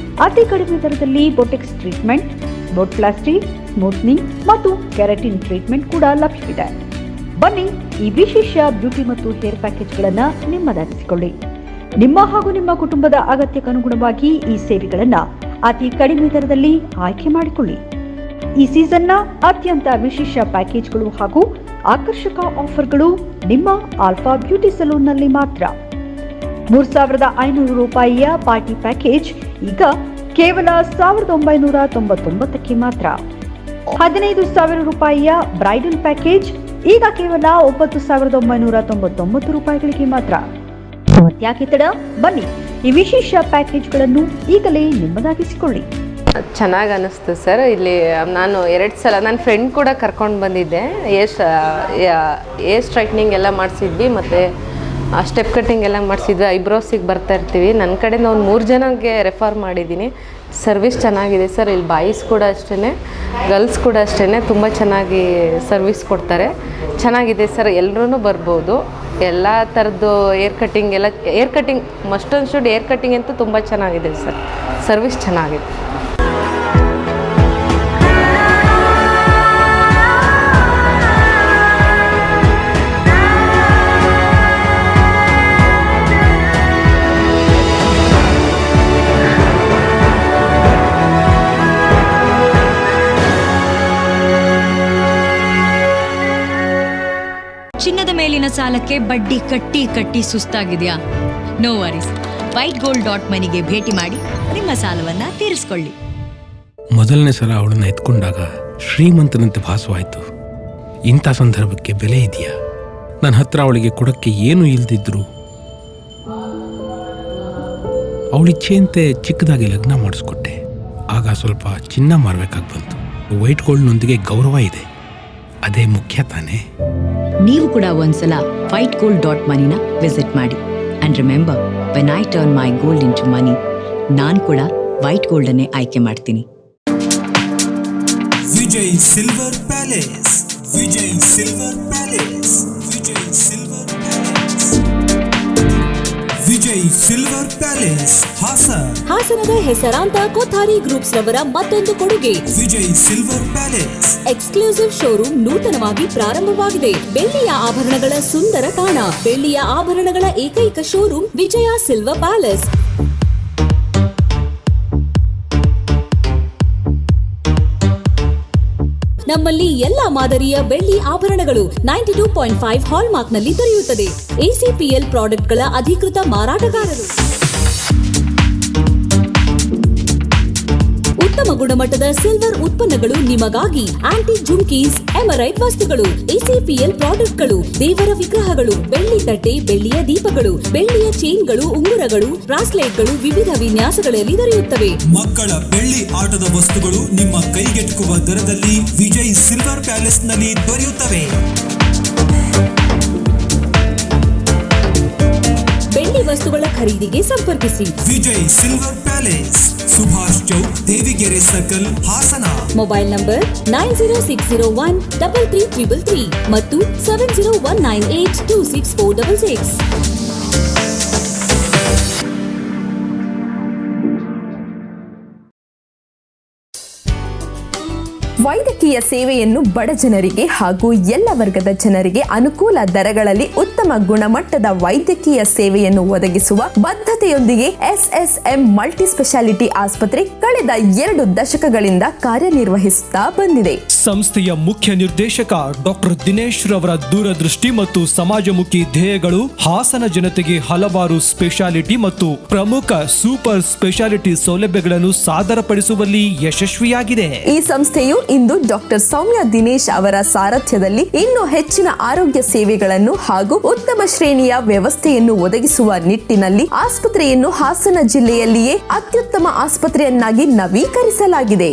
ಅತಿ ಕಡಿಮೆ ದರದಲ್ಲಿ ಬೊಟೆಕ್ಸ್ ಟ್ರೀಟ್ಮೆಂಟ್, ಬೋಟ್ಪ್ಲಾಸ್ಟಿ, ಸ್ಮೂತ್ನಿಂಗ್ ಮತ್ತು ಕೆರಾಟಿನ್ ಟ್ರೀಟ್ಮೆಂಟ್ ಕೂಡ ಲಭ್ಯವಿದೆ. ಬನ್ನಿ, ಈ ವಿಶೇಷ ಬ್ಯೂಟಿ ಮತ್ತು ಹೇರ್ ಪ್ಯಾಕೇಜ್ಗಳನ್ನು ನಿಮ್ಮದಾಗಿಸಿಕೊಳ್ಳಿ. ನಿಮ್ಮ ಹಾಗೂ ನಿಮ್ಮ ಕುಟುಂಬದ ಅಗತ್ಯಕ್ಕನುಗುಣವಾಗಿ ಈ ಸೇವೆಗಳನ್ನು ಅತಿ ಕಡಿಮೆ ದರದಲ್ಲಿ ಆಯ್ಕೆ ಮಾಡಿಕೊಳ್ಳಿ. ಈ ಸೀಸನ್ನ ಅತ್ಯಂತ ವಿಶೇಷ ಪ್ಯಾಕೇಜ್ಗಳು ಹಾಗೂ ಆಕರ್ಷಕ ಆಫರ್ಗಳು ನಿಮ್ಮ ಆಲ್ಫಾ ಬ್ಯೂಟಿ ಸಲೂನ್ನಲ್ಲಿ ಮಾತ್ರ. 3,500 ರೂಪಾಯಿಯ ಪಾರ್ಟಿ ಪ್ಯಾಕೇಜ್ ಈಗ ಕೇವಲ 1,999ಕ್ಕೆ ಮಾತ್ರ. 15,000 ರೂಪಾಯಿಯ ಬ್ರೈಡಲ್ ಪ್ಯಾಕೇಜ್ ಈಗ ಕೇವಲ 9,999 ರೂಪಾಯಿಗಳಿಗೆ ಮಾತ್ರ. ಮತ್ತ್ಯಾಕೆ ತಡ? ಬನ್ನಿ, ಈ ವಿಶೇಷ ಪ್ಯಾಕೇಜ್ಗಳನ್ನು ಈಗಲೇ ನಿಮ್ಮದಾಗಿಸಿಕೊಳ್ಳಿ. ಚೆನ್ನಾಗಿ ಅನ್ನಿಸ್ತು ಸರ್. ಇಲ್ಲಿ ನಾನು 2 ಸಲ ನನ್ನ ಫ್ರೆಂಡ್ ಕೂಡ ಕರ್ಕೊಂಡು ಬಂದಿದ್ದೆ. ಏರ್ ಸ್ಟ್ರೈಟ್ನಿಂಗ್ ಎಲ್ಲ ಮಾಡಿಸಿದ್ವಿ ಮತ್ತು ಸ್ಟೆಪ್ ಕಟ್ಟಿಂಗ್ ಎಲ್ಲ ಮಾಡಿಸಿದ್ವಿ. ಐಬ್ರೋಸಿಗೆ ಬರ್ತಾ ಇರ್ತೀವಿ. ನನ್ನ ಕಡೆಯಿಂದ ಒಂದು 3 ಜನಕ್ಕೆ ರೆಫರ್ ಮಾಡಿದ್ದೀನಿ. ಸರ್ವಿಸ್ ಚೆನ್ನಾಗಿದೆ ಸರ್. ಇಲ್ಲಿ ಬಾಯ್ಸ್ ಕೂಡ ಅಷ್ಟೇ, ಗರ್ಲ್ಸ್ ಕೂಡ ಅಷ್ಟೇ ತುಂಬ ಚೆನ್ನಾಗಿ ಸರ್ವಿಸ್ ಕೊಡ್ತಾರೆ. ಚೆನ್ನಾಗಿದೆ ಸರ್. ಎಲ್ಲರೂ ಬರ್ಬೋದು. ಎಲ್ಲ ಥರದ್ದು air cutting must and should air cutting ಅಂತೂ ತುಂಬ ಚೆನ್ನಾಗಿದೆ ಸರ್. ಸರ್ವಿಸ್ ಚೆನ್ನಾಗಿದೆ. ಚಿನ್ನದ ಮೇಲಿನ ಸಾಲಕ್ಕೆ ಬಡ್ಡಿ ಕಟ್ಟಿ ಕಟ್ಟಿ ಸುಸ್ತಾಗಿದೆಯಾ? No worries. whitegold.moneyಗೆ ಭೇಟಿ ಮಾಡಿ ನಿಮ್ಮ ಸಾಲವನ್ನ ತೀರಿಸಿಕೊಳ್ಳಿ. ಮೊದಲನೇ ಸಲ ಅವಳನ್ನ ಎತ್ಕೊಂಡಾಗ ಶ್ರೀಮಂತನಂತೆ ಭಾಸವಾಯಿತು. ಇಂಥ ಸಂದರ್ಭಕ್ಕೆ ಬೆಲೆ ಇದೆಯಾ? ನನ್ನ ಹತ್ರ ಅವಳಿಗೆ ಕೊಡಕ್ಕೆ ಏನೂ ಇಲ್ದಿದ್ರು ಅವಳಿಚ್ಛೆಯಂತೆ ಚಿಕ್ಕದಾಗಿ ಲಗ್ನ ಮಾಡಿಸ್ಕೊಟ್ಟೆ. ಆಗ ಸ್ವಲ್ಪ ಚಿನ್ನ ಮಾರಬೇಕಾಗಿ ಬಂತು. ವೈಟ್ ಗೋಲ್ಡ್ನೊಂದಿಗೆ ಗೌರವ ಇದೆ, ಅದೇ ಮುಖ್ಯ ತಾನೇ. ನೀವು ಕೂಡ ಒಂದ್ಸಲ whitegold.moneyನ ವಿಸಿಟ್ ಮಾಡಿ. And remember, when I turn my gold into money, ನಾನು ಕೂಡ ವೈಟ್ ಗೋಲ್ಡ್ ಅನ್ನೇ ಆಯ್ಕೆ ಮಾಡ್ತೀನಿ. Vijay Silver Palace, Vijay Silver Palace, Vijay Silver Palace, Vijay Silver Palace ಹಾಸನದ ಹೆಸರಾಂತ ಕೊಥಾರಿ ಗ್ರೂಪ್ಸ್ ರವರ ಮತ್ತೊಂದು ಕೊಡುಗೆ Vijay Silver Palace exclusive showroom ನೂತನವಾಗಿ ಪ್ರಾರಂಭವಾಗಿದೆ. ಬೆಳ್ಳಿಯ ಆಭರಣಗಳ ಸುಂದರ ತಾಣ, ಬೆಳ್ಳಿಯ ಆಭರಣಗಳ ಏಕೈಕ ಶೋರೂಮ್ ವಿಜಯ ಸಿಲ್ವರ್ ಪ್ಯಾಲೇಸ್. ನಮ್ಮಲ್ಲಿ ಎಲ್ಲಾ ಮಾದರಿಯ ಬೆಳ್ಳಿ ಆಭರಣಗಳು 92.5 ಹಾಲ್ಮಾರ್ಕ್ ನಲ್ಲಿ ದೊರೆಯುತ್ತದೆ. ACPL ಪ್ರಾಡಕ್ಟ್ಗಳ ಅಧಿಕೃತ ಮಾರಾಟಗಾರರು. ಉತ್ತಮ ಗುಣಮಟ್ಟದ ಸಿಲ್ವರ್ ಉತ್ಪನ್ನಗಳು ನಿಮಗಾಗಿ. ಆಂಟಿ ಜುಮ್ಕೀಸ್, ಎಮರೈಟ್ ವಸ್ತುಗಳು, ACPL ಪ್ರಾಡಕ್ಟ್ಗಳು, ದೇವರ ವಿಗ್ರಹಗಳು, ಬೆಳ್ಳಿ ತಟ್ಟೆ, ಬೆಳ್ಳಿಯ ದೀಪಗಳು, ಬೆಳ್ಳಿಯ ಚೈನ್ಗಳು, ಉಂಗುರಗಳು, ಬ್ರಾಸ್ಲೆಟ್ಗಳು ವಿವಿಧ ವಿನ್ಯಾಸಗಳಲ್ಲಿ ದೊರೆಯುತ್ತವೆ. ಮಕ್ಕಳ ಬೆಳ್ಳಿ ಆಟದ ವಸ್ತುಗಳು ನಿಮ್ಮ ಕೈಗೆಟುಕುವ ದರದಲ್ಲಿ ವಿಜಯ್ ಸಿಲ್ವರ್ ಪ್ಯಾಲೇಸ್ ನಲ್ಲಿ ದೊರೆಯುತ್ತವೆ. ಬೆಳ್ಳಿ ವಸ್ತುಗಳ ಖರೀದಿಗೆ ಸಂಪರ್ಕಿಸಿ. Vijay Silver Palace, Subhash Chowk, Devigere circle, Hassan. Mobile number 9060133333 ಮತ್ತು 7019826466. ವೈದ್ಯಕೀಯ ಸೇವೆಯನ್ನು ಬಡ ಜನರಿಗೆ ಹಾಗೂ ಎಲ್ಲ ವರ್ಗದ ಜನರಿಗೆ ಅನುಕೂಲ ದರಗಳಲ್ಲಿ ಉತ್ತಮ ಗುಣಮಟ್ಟದ ವೈದ್ಯಕೀಯ ಸೇವೆಯನ್ನು ಒದಗಿಸುವ ಬದ್ಧತೆಯೊಂದಿಗೆ ಎಸ್ಎಸ್ಎಂ ಮಲ್ಟಿ ಸ್ಪೆಷಾಲಿಟಿ ಆಸ್ಪತ್ರೆ ಕಳೆದ 2 ದಶಕಗಳಿಂದ ಕಾರ್ಯನಿರ್ವಹಿಸುತ್ತಾ ಬಂದಿದೆ. ಸಂಸ್ಥೆಯ ಮುಖ್ಯ ನಿರ್ದೇಶಕ ಡಾಕ್ಟರ್ ದಿನೇಶ್ ರವರ ದೂರದೃಷ್ಟಿ ಮತ್ತು ಸಮಾಜಮುಖಿ ಧ್ಯೇಯಗಳು ಹಾಸನ ಜನತೆಗೆ ಹಲವಾರು ಸ್ಪೆಷಾಲಿಟಿ ಮತ್ತು ಪ್ರಮುಖ ಸೂಪರ್ ಸ್ಪೆಷಾಲಿಟಿ ಸೌಲಭ್ಯಗಳನ್ನು ಸಾದರಪಡಿಸುವಲ್ಲಿ ಯಶಸ್ವಿಯಾಗಿದೆ. ಈ ಸಂಸ್ಥೆಯು ಇಂದು ಡಾಕ್ಟರ್ ಸೌಮ್ಯ ದಿನೇಶ್ ಅವರ ಸಾರಥ್ಯದಲ್ಲಿ ಇನ್ನೂ ಹೆಚ್ಚಿನ ಆರೋಗ್ಯ ಸೇವೆಗಳನ್ನು ಹಾಗೂ ಉತ್ತಮ ಶ್ರೇಣಿಯ ವ್ಯವಸ್ಥೆಯನ್ನು ಒದಗಿಸುವ ನಿಟ್ಟಿನಲ್ಲಿ ಆಸ್ಪತ್ರೆಯನ್ನು ಹಾಸನ ಜಿಲ್ಲೆಯಲ್ಲಿಯೇ ಅತ್ಯುತ್ತಮ ಆಸ್ಪತ್ರೆಯನ್ನಾಗಿ ನವೀಕರಿಸಲಾಗಿದೆ.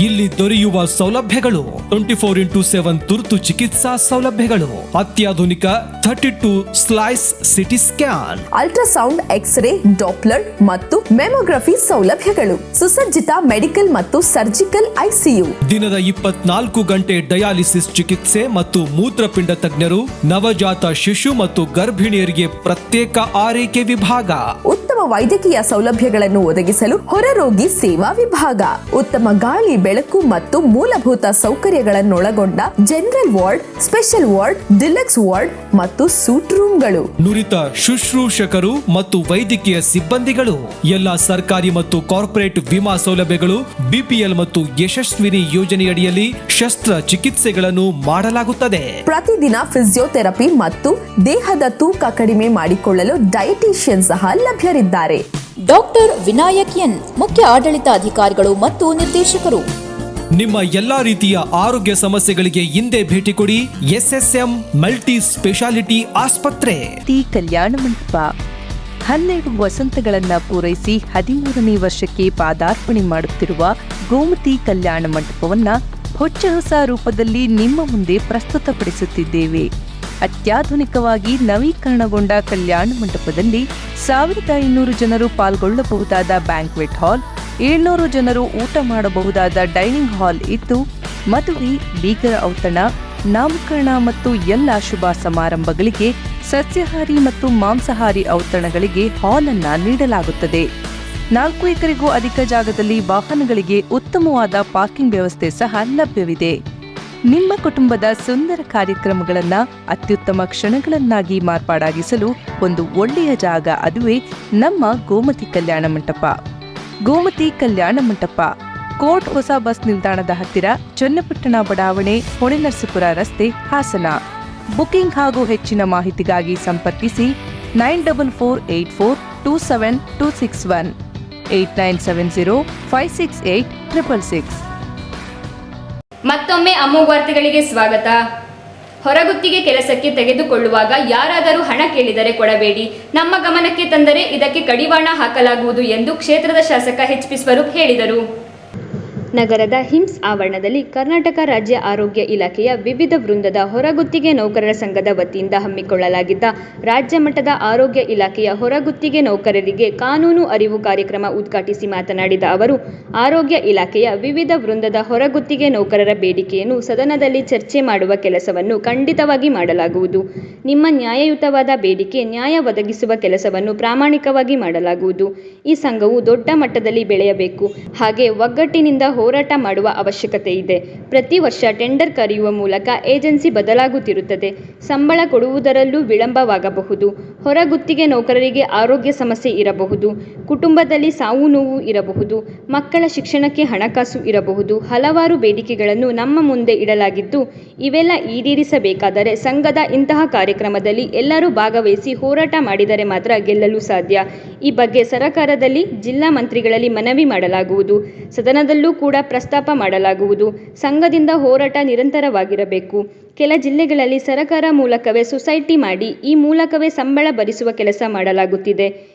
ಇಲ್ಲಿ ದೊರೆಯುವ ಸೌಲಭ್ಯಗಳು 24x7 ತುರ್ತು ಚಿಕಿತ್ಸಾ ಸೌಲಭ್ಯಗಳು, ಅತ್ಯಾಧುನಿಕ 32 slice CT scan, ultrasound, X-ray, Doppler ಮತ್ತು ಮೆಮೊಗ್ರಫಿ ಸೌಲಭ್ಯಗಳು, ಸುಸಜ್ಜಿತ ಮೆಡಿಕಲ್ ಮತ್ತು ಸರ್ಜಿಕಲ್ ಐಸಿಯು, ದಿನದ 24 ಗಂಟೆ ಡಯಾಲಿಸಿಸ್ ಚಿಕಿತ್ಸೆ ಮತ್ತು ಮೂತ್ರಪಿಂಡ ತಜ್ಞರು, ನವಜಾತ ಶಿಶು ಮತ್ತು ಗರ್ಭಿಣಿಯರಿಗೆ ಪ್ರತ್ಯೇಕ ಆರೈಕೆ ವಿಭಾಗ, ಉತ್ತಮ ವೈದ್ಯಕೀಯ ಸೌಲಭ್ಯಗಳನ್ನು ಒದಗಿಸಲು ಹೊರರೋಗಿ ಸೇವಾ ವಿಭಾಗ, ಉತ್ತಮ ಗಾಳಿ, ಬೆಳಕು ಮತ್ತು ಮೂಲಭೂತ ಸೌಕರ್ಯಗಳನ್ನೊಳಗೊಂಡ general ward, special ward, deluxe ward ಮತ್ತು ಸೂಟ್ ರೂಮ್ಗಳು, ನುರಿತ ಶುಶ್ರೂಷಕರು ಮತ್ತು ವೈದ್ಯಕೀಯ ಸಿಬ್ಬಂದಿಗಳು, ಎಲ್ಲಾ ಸರ್ಕಾರಿ ಮತ್ತು ಕಾರ್ಪೊರೇಟ್ ವಿಮಾ ಸೌಲಭ್ಯಗಳು, ಬಿಪಿಎಲ್ ಮತ್ತು ಯಶಸ್ವಿನಿ ಯೋಜನೆಯಡಿಯಲ್ಲಿ ಶಸ್ತ್ರ ಚಿಕಿತ್ಸೆಗಳನ್ನು ಮಾಡಲಾಗುತ್ತದೆ. ಪ್ರತಿದಿನ ಫಿಸಿಯೋಥೆರಪಿ ಮತ್ತು ದೇಹದ ತೂಕ ಕಡಿಮೆ ಮಾಡಿಕೊಳ್ಳಲು ಡಯಟಿಷಿಯನ್ ಸಹ ಲಭ್ಯರಿದ್ದಾರೆ. ಡಾಕ್ಟರ್ ವಿನಾಯಕ್ ಎನ್, ಮುಖ್ಯ ಆಡಳಿತಾಧಿಕಾರಿಗಳು ಮತ್ತು ನಿರ್ದೇಶಕರು. ನಿಮ್ಮ ಎಲ್ಲಾ ರೀತಿಯ ಆರೋಗ್ಯ ಸಮಸ್ಯೆಗಳಿಗೆ ಹಿಂದೆ ಭೇಟಿ ಕೊಡಿ ಎಸ್ಎಸ್ಎಂ ಮಲ್ಟಿ ಸ್ಪೆಷಾಲಿಟಿ ಆಸ್ಪತ್ರೆ. ಕಲ್ಯಾಣ ಮಂಟಪ 12 ವಸಂತಗಳನ್ನ ಪೂರೈಸಿ 13ನೇ ವರ್ಷಕ್ಕೆ ಪಾದಾರ್ಪಣೆ ಮಾಡುತ್ತಿರುವ ಗೋಮತಿ ಕಲ್ಯಾಣ ಮಂಟಪವನ್ನ ಹೊಚ್ಚ ರೂಪದಲ್ಲಿ ನಿಮ್ಮ ಮುಂದೆ ಪ್ರಸ್ತುತಪಡಿಸುತ್ತಿದ್ದೇವೆ. ಅತ್ಯಾಧುನಿಕವಾಗಿ ನವೀಕರಣಗೊಂಡ ಕಲ್ಯಾಣ ಮಂಟಪದಲ್ಲಿ 1500 ಜನರು ಪಾಲ್ಗೊಳ್ಳಬಹುದಾದ ಬ್ಯಾಂಕ್ವೆಟ್ ಹಾಲ್, 700 ಜನರು ಊಟ ಮಾಡಬಹುದಾದ ಡೈನಿಂಗ್ ಹಾಲ್ ಇದ್ದು, ಮದುವೆ, ಬೀಗರ ಔತಣ, ನಾಮಕರಣ ಮತ್ತು ಎಲ್ಲ ಶುಭ ಸಮಾರಂಭಗಳಿಗೆ ಸಸ್ಯಾಹಾರಿ ಮತ್ತು ಮಾಂಸಾಹಾರಿ ಔತಣಗಳಿಗೆ ಹಾಲ್ ಅನ್ನ ನೀಡಲಾಗುತ್ತದೆ. 4 ಎಕರೆಗೂ ಅಧಿಕ ಜಾಗದಲ್ಲಿ ವಾಹನಗಳಿಗೆ ಉತ್ತಮವಾದ ಪಾರ್ಕಿಂಗ್ ವ್ಯವಸ್ಥೆ ಸಹ ಲಭ್ಯವಿದೆ. ನಿಮ್ಮ ಕುಟುಂಬದ ಸುಂದರ ಕಾರ್ಯಕ್ರಮಗಳನ್ನ ಅತ್ಯುತ್ತಮ ಕ್ಷಣಗಳನ್ನಾಗಿ ಮಾರ್ಪಾಡಾಗಿಸಲು ಒಂದು ಒಳ್ಳೆಯ ಜಾಗ, ಅದುವೇ ನಮ್ಮ ಗೋಮತಿ ಕಲ್ಯಾಣ ಮಂಟಪ. ಗೋಮತಿ ಕಲ್ಯಾಣ ಮಂಟಪ, ಕೋರ್ಟ್ ಹೊಸ ಬಸ್ ನಿಲ್ದಾಣದ ಹತ್ತಿರ, ಚನ್ನಪಟ್ಟಣ ಬಡಾವಣೆ, ಹೊಳೆನರಸೀಪುರ ರಸ್ತೆ, ಹಾಸನ. ಬುಕಿಂಗ್ ಹಾಗೂ ಹೆಚ್ಚಿನ ಮಾಹಿತಿಗಾಗಿ ಸಂಪರ್ಕಿಸಿ 9448427261 8970568666. ಮತ್ತೊಮ್ಮೆ ಅಮೋಘ ವಾರ್ತೆಗಳಿಗೆ ಸ್ವಾಗತ. ಹೊರಗುತ್ತಿಗೆ ಕೆಲಸಕ್ಕೆ ತೆಗೆದುಕೊಳ್ಳುವಾಗ ಯಾರಾದರೂ ಹಣ ಕೇಳಿದರೆ ಕೊಡಬೇಡಿ. ನಮ್ಮ ಗಮನಕ್ಕೆ ತಂದರೆ ಇದಕ್ಕೆ ಕಡಿವಾಣ ಹಾಕಲಾಗುವುದು ಎಂದು ಕ್ಷೇತ್ರದ ಶಾಸಕ ಎಚ್.ಪಿ. ಸ್ವರೂಪ್ ಹೇಳಿದರು. ನಗರದ ಹಿಮ್ಸ್ ಆವರಣದಲ್ಲಿ ಕರ್ನಾಟಕ ರಾಜ್ಯ ಆರೋಗ್ಯ ಇಲಾಖೆಯ ವಿವಿಧ ವೃಂದದ ಹೊರಗುತ್ತಿಗೆ ನೌಕರರ ಸಂಘದ ವತಿಯಿಂದ ಹಮ್ಮಿಕೊಳ್ಳಲಾಗಿದ್ದ ರಾಜ್ಯ ಮಟ್ಟದ ಆರೋಗ್ಯ ಇಲಾಖೆಯ ಹೊರಗುತ್ತಿಗೆ ನೌಕರರಿಗೆ ಕಾನೂನು ಅರಿವು ಕಾರ್ಯಕ್ರಮ ಉದ್ಘಾಟಿಸಿ ಮಾತನಾಡಿದ ಅವರು, ಆರೋಗ್ಯ ಇಲಾಖೆಯ ವಿವಿಧ ವೃಂದದ ಹೊರಗುತ್ತಿಗೆ ನೌಕರರ ಬೇಡಿಕೆಯನ್ನು ಸದನದಲ್ಲಿ ಚರ್ಚೆ ಮಾಡುವ ಕೆಲಸವನ್ನು ಖಂಡಿತವಾಗಿ ಮಾಡಲಾಗುವುದು. ನಿಮ್ಮ ನ್ಯಾಯಯುತವಾದ ಬೇಡಿಕೆ ನ್ಯಾಯ ಒದಗಿಸುವ ಕೆಲಸವನ್ನು ಪ್ರಾಮಾಣಿಕವಾಗಿ ಮಾಡಲಾಗುವುದು. ಈ ಸಂಘವು ದೊಡ್ಡ ಮಟ್ಟದಲ್ಲಿ ಬೆಳೆಯಬೇಕು. ಹಾಗೆ ಒಗ್ಗಟ್ಟಿನಿಂದ ಹೋರಾಟ ಮಾಡುವ ಅವಶ್ಯಕತೆ ಇದೆ. ಪ್ರತಿ ವರ್ಷ ಟೆಂಡರ್ ಕರೆಯುವ ಮೂಲಕ ಏಜೆನ್ಸಿ ಬದಲಾಗುತ್ತಿರುತ್ತದೆ. ಸಂಬಳ ಕೊಡುವುದರಲ್ಲೂ ವಿಳಂಬವಾಗಬಹುದು. ಹೊರಗುತ್ತಿಗೆ ನೌಕರರಿಗೆ ಆರೋಗ್ಯ ಸಮಸ್ಯೆ ಇರಬಹುದು, ಕುಟುಂಬದಲ್ಲಿ ಸಾವು ನೋವು ಇರಬಹುದು, ಮಕ್ಕಳ ಶಿಕ್ಷಣಕ್ಕೆ ಹಣಕಾಸು ಇರಬಹುದು. ಹಲವಾರು ಬೇಡಿಕೆಗಳನ್ನು ನಮ್ಮ ಮುಂದೆ ಇಡಲಾಗಿದ್ದು, ಇವೆಲ್ಲ ಈಡೇರಿಸಬೇಕಾದರೆ ಸಂಘದ ಇಂತಹ ಕಾರ್ಯಕ್ರಮದಲ್ಲಿ ಎಲ್ಲರೂ ಭಾಗವಹಿಸಿ ಹೋರಾಟ ಮಾಡಿದರೆ ಮಾತ್ರ ಗೆಲ್ಲಲು ಸಾಧ್ಯ. ಈ ಬಗ್ಗೆ ಸರಕಾರದಲ್ಲಿ, ಜಿಲ್ಲಾ ಮಂತ್ರಿಗಳಲ್ಲಿ ಮನವಿ ಮಾಡಲಾಗುವುದು. ಸದನದಲ್ಲೂ ಕೂಡ ಪ್ರಸ್ತಾಪ ಮಾಡಲಾಗುವುದು. ಸಂಘದಿಂದ ಹೋರಾಟ ನಿರಂತರವಾಗಿರಬೇಕು. ಕೆಲ ಜಿಲ್ಲೆಗಳಲ್ಲಿ ಸರಕಾರ ಮೂಲಕವೇ ಸೊಸೈಟಿ ಮಾಡಿ ಈ ಮೂಲಕವೇ ಸಂಬಳ ಭರಿಸುವ ಕೆಲಸ ಮಾಡಲಾಗುತ್ತಿದೆ.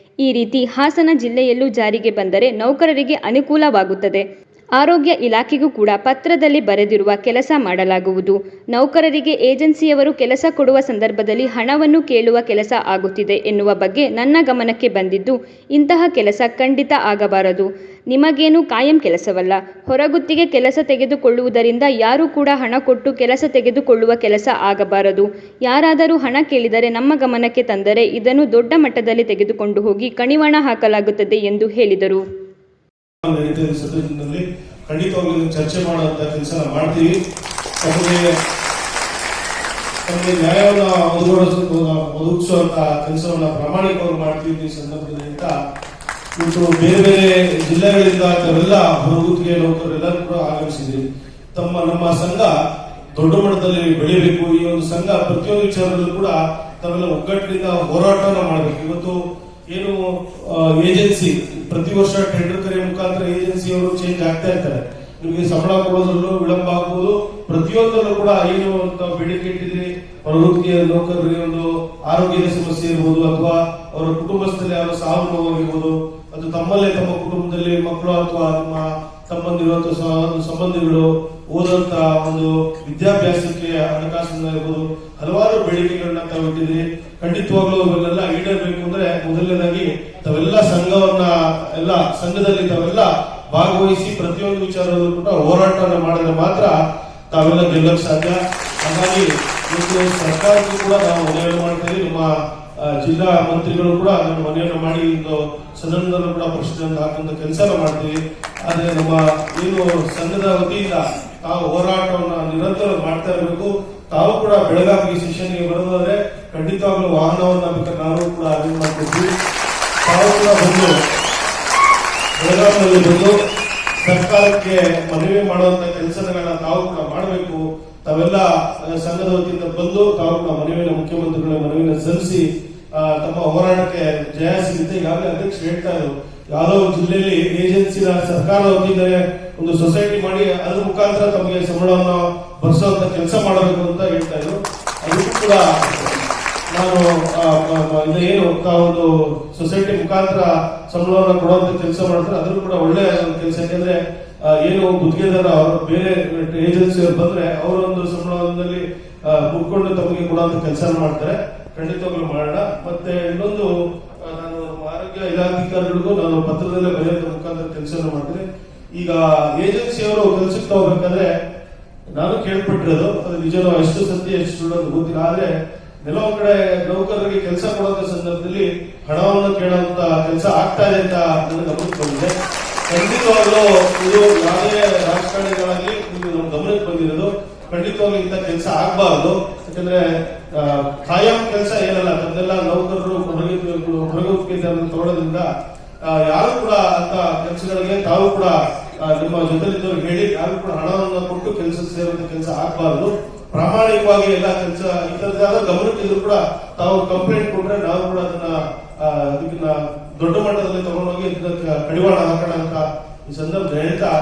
ಈ ರೀತಿ ಹಾಸನ ಜಿಲ್ಲೆಯಲ್ಲೂ ಜಾರಿಗೆ ಬಂದರೆ ನೌಕರರಿಗೆ ಅನುಕೂಲವಾಗುತ್ತದೆ. ಆರೋಗ್ಯ ಇಲಾಖೆಗೂ ಕೂಡ ಪತ್ರದಲ್ಲಿ ಬರೆದಿರುವ ಕೆಲಸ ಮಾಡಲಾಗುವುದು. ನೌಕರರಿಗೆ ಏಜೆನ್ಸಿಯವರು ಕೆಲಸ ಕೊಡುವ ಸಂದರ್ಭದಲ್ಲಿ ಹಣವನ್ನು ಕೇಳುವ ಕೆಲಸ ಆಗುತ್ತಿದೆ ಎನ್ನುವ ಬಗ್ಗೆ ನನ್ನ ಗಮನಕ್ಕೆ ಬಂದಿದ್ದು, ಇಂತಹ ಕೆಲಸ ಖಂಡಿತ ಆಗಬಾರದು. ನಿಮಗೇನು ಕಾಯಂ ಕೆಲಸವಲ್ಲ. ಹೊರಗುತ್ತಿಗೆ ಕೆಲಸ ತೆಗೆದುಕೊಳ್ಳುವುದರಿಂದ ಯಾರೂ ಕೂಡ ಹಣ ಕೊಟ್ಟು ಕೆಲಸ ತೆಗೆದುಕೊಳ್ಳುವ ಕೆಲಸ ಆಗಬಾರದು. ಯಾರಾದರೂ ಹಣ ಕೇಳಿದರೆ ನಮ್ಮ ಗಮನಕ್ಕೆ ತಂದರೆ ಇದನ್ನು ದೊಡ್ಡ ಮಟ್ಟದಲ್ಲಿ ತೆಗೆದುಕೊಂಡು ಹೋಗಿ ಕಡಿವಾಣ ಹಾಕಲಾಗುತ್ತದೆ ಎಂದು ಹೇಳಿದರು. ಖಂಡಿತವಾಗ್ಲೂ ಚರ್ಚೆ ಮಾಡುವಂತ ಕೆಲಸ ಮಾಡ್ತೀವಿ. ತಮಗೆ ನ್ಯಾಯವನ್ನು ಒದಗಿಸುವಂತ ಕೆಲಸವನ್ನ ಪ್ರಾಮಾಣಿಕವಾಗಿ ಮಾಡ್ತೀವಿ. ಈ ಸಂದರ್ಭದಲ್ಲಿ ಇವತ್ತು ಬೇರೆ ಬೇರೆ ಜಿಲ್ಲೆಗಳಿಂದ ತಾವೆಲ್ಲ ಹೊರಗುತ್ತಿಗೆ ನೌಕರರೆಲ್ಲರೂ ಕೂಡ ಆಗಮಿಸಿದ್ರಿ. ನಮ್ಮ ಸಂಘ ದೊಡ್ಡ ಮಟ್ಟದಲ್ಲಿ ಬೆಳಿಬೇಕು. ಈ ಒಂದು ಸಂಘ ಪ್ರತಿಯೊಂದು ವಿಚಾರದಲ್ಲೂ ಕೂಡ ತಾವೆಲ್ಲ ಒಗ್ಗಟ್ಟಿನಿಂದ ಹೋರಾಟವನ್ನು ಮಾಡಬೇಕು. ಇವತ್ತು ಏನು ಏಜೆನ್ಸಿ ಪ್ರತಿ ವರ್ಷ ಟೆಂಡರ್ ಕರೆಯ ಮುಖಾಂತರ ಏಜೆನ್ಸಿಯವರು ಚೇಂಜ್ ಆಗ್ತಾ ಇರ್ತಾರೆ. ನಿಮಗೆ ಸಂಬಳ ಕೊಡೋದ್ರಲ್ಲೂ ವಿಳಂಬ ಆಗ್ಬೋದು. ಪ್ರತಿಯೊಂದರಲ್ಲೂ ಕೂಡ ಏನು ಅಂತ ಬೇಡಿಕೆ ಇಟ್ಟಿದ್ರಿ, ಹೊರಗುತ್ತಿಗೆ ನೌಕರರಿಗೆ ಒಂದು ಆರೋಗ್ಯದ ಸಮಸ್ಯೆ ಇರ್ಬೋದು, ಅಥವಾ ಅವರ ಕುಟುಂಬಸ್ಥರಲ್ಲಿ ಯಾರು ಸಾವು ನೋವಾಗಿರ್ಬೋದು, ಅದು ತಮ್ಮಲ್ಲೇ ತಮ್ಮ ಕುಟುಂಬದಲ್ಲಿ ಮಕ್ಕಳು ಅಥವಾ ನಿಮ್ಮ ತಮ್ಮಂದಿರುವಂತಹ ಸಂಬಂಧಿಗಳು ಓದಂತ ಒಂದು ವಿದ್ಯಾಭ್ಯಾಸಕ್ಕೆ ಹಣಕಾಸಿನ ಇರ್ಬೋದು, ಹಲವಾರು ಬೇಡಿಕೆಗಳನ್ನ ತಾವು ಇಟ್ಟಿದ್ರಿ. ಖಂಡಿತವಾಗ್ಲೂ ಇವೆಲ್ಲ ಈಡೇರಬೇಕು ಅಂದ್ರೆ ಮೊದಲನೇದಾಗಿ ತಾವೆಲ್ಲ ಸಂಘದಲ್ಲಿ ತಾವೆಲ್ಲ ಭಾಗವಹಿಸಿ ಪ್ರತಿಯೊಂದು ವಿಚಾರದಲ್ಲೂ ಕೂಡ ಹೋರಾಟವನ್ನು ಮಾಡಿದ್ರೆ ಮಾತ್ರ ತಾವೆಲ್ಲ ಗೆಲ್ಲಕ್ಕೆ ಸಾಧ್ಯ. ಹಾಗಾಗಿ ಇವತ್ತು ಸರ್ಕಾರಕ್ಕೂ ಕೂಡ ನಾವು ಮನವಿಯನ್ನು ಮಾಡ್ತೀವಿ. ನಮ್ಮ ಜಿಲ್ಲಾ ಮಂತ್ರಿಗಳು ಕೂಡ ಅದನ್ನು ಮನವಿಯನ್ನು ಮಾಡಿ ಒಂದು ಸದನದಲ್ಲೂ ಕೂಡ ಪ್ರಶ್ನೆಯನ್ನು ಹಾಕುವಂತ ಕೆಲಸ ಮಾಡ್ತೀವಿ. ಆದ್ರೆ ನಮ್ಮ ಏನು ಸಂಘದ ವತಿಯಿಂದ ತಾವು ಹೋರಾಟವನ್ನು ನಿರಂತರ ಮಾಡ್ತಾ ಇರಬೇಕು. ತಾವು ಕೂಡ ಬೆಳಗಾವಿ ಸೆಷನ್ಗೆ ಬರೋದಾದ್ರೆ ಖಂಡಿತವಾಗ್ಲೂ ವಾಹನವನ್ನ ಬೇಕಾದ್ರೆ ನಾವು ಕೂಡ ಅರೇಂಜ್ ಮಾಡ್ಕೊಡ್ತೀವಿ. ತಾವು ಕೂಡ ಬಂದು ಬೆಳಗಾವಿಯಲ್ಲಿ ಬಂದು ಸರ್ಕಾರಕ್ಕೆ ಮನವಿ ಮಾಡುವಂತ ಕೆಲಸಗಳನ್ನ ತಾವು ಕೂಡ ಮಾಡಬೇಕು. ತಾವೆಲ್ಲ ಸಂಘದ ವತಿಯಿಂದ ಬಂದು ತಾವು ಕೂಡ ಮನವಿನ ಮುಖ್ಯಮಂತ್ರಿಗಳ ಮನವಿನ ಸಲ್ಲಿಸಿ ತಮ್ಮ ಹೋರಾಟಕ್ಕೆ ಜಯ ಸಿಗುತ್ತೆ. ಈಗಾಗಲೇ ಅಧ್ಯಕ್ಷರು ಹೇಳ್ತಾ ಇದ್ರು, ಯಾವ್ದೋ ಜಿಲ್ಲೆಯಲ್ಲಿ ಏಜೆನ್ಸಿನ ಸರ್ಕಾರದ ವತಿಯಿಂದ ಒಂದು ಸೊಸೈಟಿ ಮಾಡಿ ಅದ್ರ ಮುಖಾಂತರ ತಮಗೆ ಸಂಬಳವನ್ನು ಭರಿಸುವಂತ ಕೆಲಸ ಮಾಡಬೇಕು ಅಂತ ಹೇಳ್ತಾ ಇದ್ರು. ಅದಕ್ಕೂ ಕೂಡ ನಾನು ಏನು ಒಂದು ಸೊಸೈಟಿ ಮುಖಾಂತರ ಸಂಬಳವನ್ನು ಕೊಡುವಂತ ಕೆಲಸ ಮಾಡ್ತಾರೆ. ಅದ್ರೂ ಕೂಡ ಒಳ್ಳೆಯ ಕೆಲಸ. ಯಾಕಂದ್ರೆ ಏನು ಗುತ್ತಿಗೆದಾರ ಅವರು ಬೇರೆ ಏಜೆನ್ಸಿ ಬಂದ್ರೆ ಅವರೊಂದು ಸಂಬಳದಲ್ಲಿ ಮುಟ್ಕೊಂಡು ತಮಗೆ ಕೊಡುವಂತ ಕೆಲಸ ಮಾಡ್ತಾರೆ. ಖಂಡಿತವಾಗ್ಲೂ ಮಾಡೋಣ. ಮತ್ತೆ ಇನ್ನೊಂದು, ನಾನು ಆರೋಗ್ಯ ಇಲಾಖಾಧಿಕಾರಿಗಳಿಗೂ ನಾನು ಪತ್ರದಲ್ಲೇ ಬರೆಯೋದ್ರ ಮುಖಾಂತರ ಕೆಲಸ ಮಾಡ್ತೀನಿ. ಈಗ ಏಜೆನ್ಸಿಯವರು ಕೆಲಸಕ್ಕೆ ಹೋಗ್ಬೇಕಾದ್ರೆ ನಾನು ಕೇಳ್ಪಟ್ಟಿರೋದು, ಅದು ನಿಜನೋ ಎಷ್ಟು ಸತ್ಯ ಎಷ್ಟು ಸುಳ್ಳೋದು ಗೊತ್ತಿಲ್ಲ. ಆದ್ರೆ ಕೆಲವು ಕಡೆ ನೌಕರರಿಗೆ ಕೆಲಸ ಕೊಡುವಂತ ಸಂದರ್ಭದಲ್ಲಿ ಹಣವನ್ನು ಕೇಳುವಂತ ಕೆಲಸ ಆಗ್ತಾ ಇದೆ ಅಂತ ನನಗೆ ಗಮನಕ್ಕೆ ಬಂದಿದೆ. ಖಂಡಿತವಾಗ್ಲೂ ಇದು ಯಾವುದೇ ರಾಜಕಾರಣಿಗಳಾಗಿ ನಮ್ಮ ಗಮನಕ್ಕೆ ಬಂದಿರೋದು. ಖಂಡಿತವಾಗ್ಲೂ ಇಂಥ ಕೆಲಸ ಆಗ್ಬಾರ್ದು. ಯಾಕಂದ್ರೆ ಖಾಯಂ ಕೆಲಸ ಏನಲ್ಲ, ಅದೆಲ್ಲ ನೌಕರರು ಹೊರಗುತ್ತಿಗೆ ತಗೊಳ್ಳೋದ್ರಿಂದ ಯಾರು ಕೂಡ ಅಂತ ಕೆಲಸಗಳಿಗೆ ತಾವು ಕೂಡ ನಿಮ್ಮ ಜೊತೆಲಿದ್ದವ್ರು ಹೇಳಿ ಯಾರು ಕೂಡ ಹಣವನ್ನು ಕೊಟ್ಟು ಕೆಲಸ ಸೇರುವಂತ ಕೆಲಸ ಆಗ್ಬಾರ್ದು. ಪ್ರಾಮಾಣಿಕವಾಗಿ ಎಲ್ಲ ಕೆಲಸ ಇಂಥದ್ದಾದ ಗಮನಕ್ಕೆ ಇದ್ರು ಕೂಡ ತಾವು ಕಂಪ್ಲೇಂಟ್ ಕೊಟ್ರೆ ನಾವು ಕೂಡ ಅದನ್ನ ದೊಡ್ಡ ಮಟ್ಟದಲ್ಲಿ ತಗೊಂಡೋಗಿ ಕಡಿವಾಣ ಹಾಕೋಣ ಅಂತ ಈ ಸಂದರ್ಭದಲ್ಲಿ ಹೇಳ್ತಾ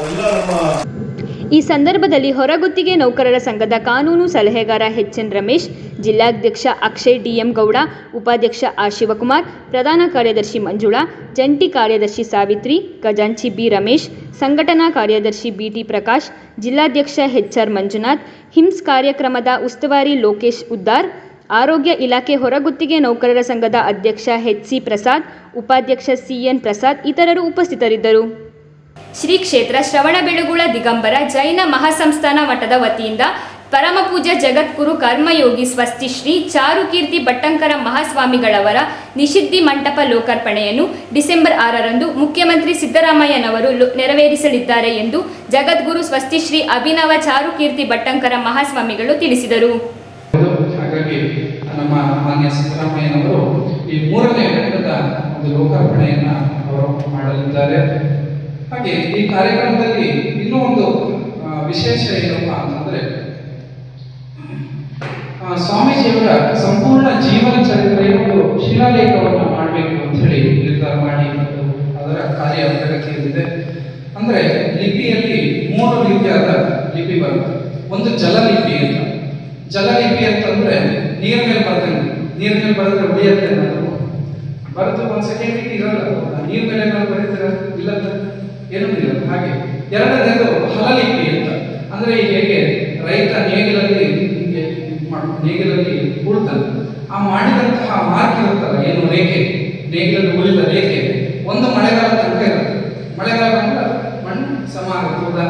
ಎಲ್ಲ ನಮ್ಮ ಈ ಸಂದರ್ಭದಲ್ಲಿ ಹೊರಗುತ್ತಿಗೆ ನೌಕರರ ಸಂಘದ ಕಾನೂನು ಸಲಹೆಗಾರ ಎನ್ ರಮೇಶ್, ಜಿಲ್ಲಾಧ್ಯಕ್ಷ ಅಕ್ಷಯ್ ಡಿಎಂ ಗೌಡ, ಉಪಾಧ್ಯಕ್ಷ ಆರ್ ಶಿವಕುಮಾರ್, ಪ್ರಧಾನ ಕಾರ್ಯದರ್ಶಿ ಮಂಜುಳಾ, ಜಂಟಿ ಕಾರ್ಯದರ್ಶಿ ಸಾವಿತ್ರಿ, ಖಜಾಂಚಿ ಬಿ ರಮೇಶ್, ಸಂಘಟನಾ ಕಾರ್ಯದರ್ಶಿ ಬಿಟಿ ಪ್ರಕಾಶ್, ಜಿಲ್ಲಾಧ್ಯಕ್ಷ ಎಚ್ಆರ್ ಮಂಜುನಾಥ್, ಹಿಮ್ಸ್ ಕಾರ್ಯಕ್ರಮದ ಉಸ್ತುವಾರಿ ಲೋಕೇಶ್ ಉದ್ದಾರ್, ಆರೋಗ್ಯ ಇಲಾಖೆ ಹೊರಗುತ್ತಿಗೆ ನೌಕರರ ಸಂಘದ ಅಧ್ಯಕ್ಷ ಎಚ್.ಸಿ. ಪ್ರಸಾದ್, ಉಪಾಧ್ಯಕ್ಷ ಸಿಎನ್ ಪ್ರಸಾದ್ ಇತರರು ಉಪಸ್ಥಿತರಿದ್ದರು. ಶ್ರೀ ಕ್ಷೇತ್ರ ಶ್ರವಣಬೆಳಗೊಳ ದಿಗಂಬರ ಜೈನ ಮಹಾಸಂಸ್ಥಾನ ಮಠದ ವತಿಯಿಂದ ಪರಮಪೂಜ್ಯ ಜಗದ್ಗುರು ಕರ್ಮಯೋಗಿ ಸ್ವಸ್ತಿ ಶ್ರೀ ಚಾರುಕೀರ್ತಿ ಭಟ್ಟಂಕರ ಮಹಾಸ್ವಾಮಿಗಳವರ ನಿಷಿದ್ಧಿ ಮಂಟಪ ಲೋಕಾರ್ಪಣೆಯನ್ನು ಡಿಸೆಂಬರ್ 6ರಂದು ಮುಖ್ಯಮಂತ್ರಿ ಸಿದ್ದರಾಮಯ್ಯನವರು ನೆರವೇರಿಸಲಿದ್ದಾರೆ ಎಂದು ಜಗದ್ಗುರು ಸ್ವಸ್ತಿ ಶ್ರೀ ಅಭಿನವ ಚಾರುಕೀರ್ತಿ ಭಟ್ಟಂಕರ ಮಹಾಸ್ವಾಮಿಗಳು ತಿಳಿಸಿದರು. ಹಾಗಾಗಿ ನಮ್ಮ ಮಾನ್ಯ ಸಿದ್ದರಾಮಯ್ಯನವರು ಈ 3ನೇ ಘಟ್ಟದ ಒಂದು ಲೋಕಾರ್ಪಣೆಯನ್ನ ಅವರು ಮಾಡಲಿದ್ದಾರೆ. ಹಾಗೆ ಈ ಕಾರ್ಯಕ್ರಮದಲ್ಲಿ ಇನ್ನೂ ಒಂದು ವಿಶೇಷ ಏನಪ್ಪ ಅಂತಂದ್ರೆ, ಸ್ವಾಮೀಜಿಯವರ ಸಂಪೂರ್ಣ ಜೀವನ ಚರಿತ್ರೆಯ ಒಂದು ಶಿಲಾಲೇಖವನ್ನು ಮಾಡಬೇಕು ಅಂತ ಹೇಳಿ ನಿರ್ಧಾರ ಮಾಡಿ ಅದರ ಕಾರ್ಯ ಪ್ರಗತಿಯಲ್ಲಿದೆ. ಅಂದ್ರೆ ಲಿಪಿಯಲ್ಲಿ 3 ರೀತಿಯಾದ ಲಿಪಿ ಬರುತ್ತೆ. ಒಂದು ಜಲಲಿಪಿ ಅಂತ. ಜಲಲಿಪಿ ಅಂತಂದ್ರೆ ನೀರ್ ಮೇಲೆ ಬರ್ತಂಗೆ, ನೀರ್ ಮೇಲೆ ಬರೆದ್ರೆ ಉಳಿಯತ್ತೆ ಬರೆದು 1 ಸೆಕೆಂಡ್ ಇರಲ್ಲ. ನೀರ್ ಮೇಲೆ ಬರೀತೀರ ಇಲ್ಲ, ಏನೂ ಇಲ್ಲ. ಹಾಗೆ ಎರಡನೇದು ಹಲಲಿಪಿ ಅಂತ. ಅಂದ್ರೆ ಹೇಗೆ ರೈತ ನೇಗಿಲಲ್ಲಿ ಉಳ್ತಾನೆ, ಆ ಮಾಡಿದಂತಹ ಮಾರ್ಕ್ ಇರುತ್ತಲ್ಲ, ಏನು ರೇಖೆ, ನೇಗಿಲಲ್ಲಿ ಉಳಿದ ರೇಖೆ ಒಂದು ಮಳೆಗಾಲ ತನಕ ಇರುತ್ತೆ. ಮಳೆಗಾಲ ಬಂದ್ರೆ ಮಣ್ಣು ಸಮ ಆಗುತ್ತೆ,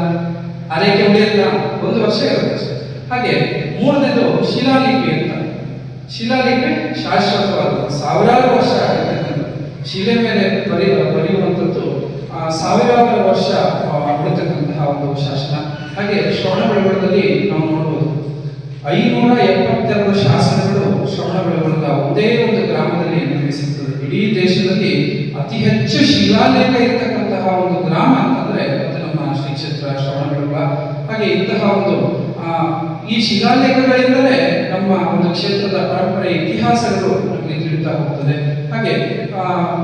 ಆ ರೇಖೆ ಉಳಿಯಲ್ಲ, 1 ವರ್ಷ ಇರುತ್ತೆ. ಹಾಗೆ 3ನೇದು ಶಿಲಾಲಿಪಿ ಅಂತ. ಶಿಲಾಲಿಪಿ ಶಾಶ್ವತವಾದ 1000 ವರ್ಷ ಆಗಿರ್ತಕ್ಕಂಥ ಶಿಲೆ ಮೇಲೆ ಬರೆಯುವಂಥದ್ದು ಸಾವಿರಾರು ವರ್ಷ ಉಳಿತಕ್ಕಂತಹ ಒಂದು ಶಾಸನ. ಹಾಗೆ ಶ್ರವಣಬೆಳಗೊಳದಲ್ಲಿ ನಾವು ನೋಡಬಹುದು 572 ಶಾಸನಗಳು ಶ್ರವಣಬೆಳಗೊಳದ ಒಂದೇ ಒಂದು ಗ್ರಾಮದಲ್ಲಿ ನಿರ್ಮಿಸಿರುತ್ತದೆ. ಇಡೀ ದೇಶದಲ್ಲಿ ಅತಿ ಹೆಚ್ಚು ಶಿಲಾಲೇಖ ಇರತಕ್ಕಂತಹ ಒಂದು ಗ್ರಾಮ ಅಂತಂದ್ರೆ ಅದು ನಮ್ಮ ಶ್ರೀ ಕ್ಷೇತ್ರ ಶ್ರವಣಬೆಳಗೊಳ. ಹಾಗೆ ಇಂತಹ ಒಂದು ಈ ಶಿಲಾಲೇಖಗಳಿಂದಲೇ ನಮ್ಮ ಒಂದು ಕ್ಷೇತ್ರದ ಪರಂಪರೆ ಇತಿಹಾಸಗಳು ನಮಗೆ ತಿಳಿತಾ ಹೋಗ್ತದೆ. ಹಾಗೆ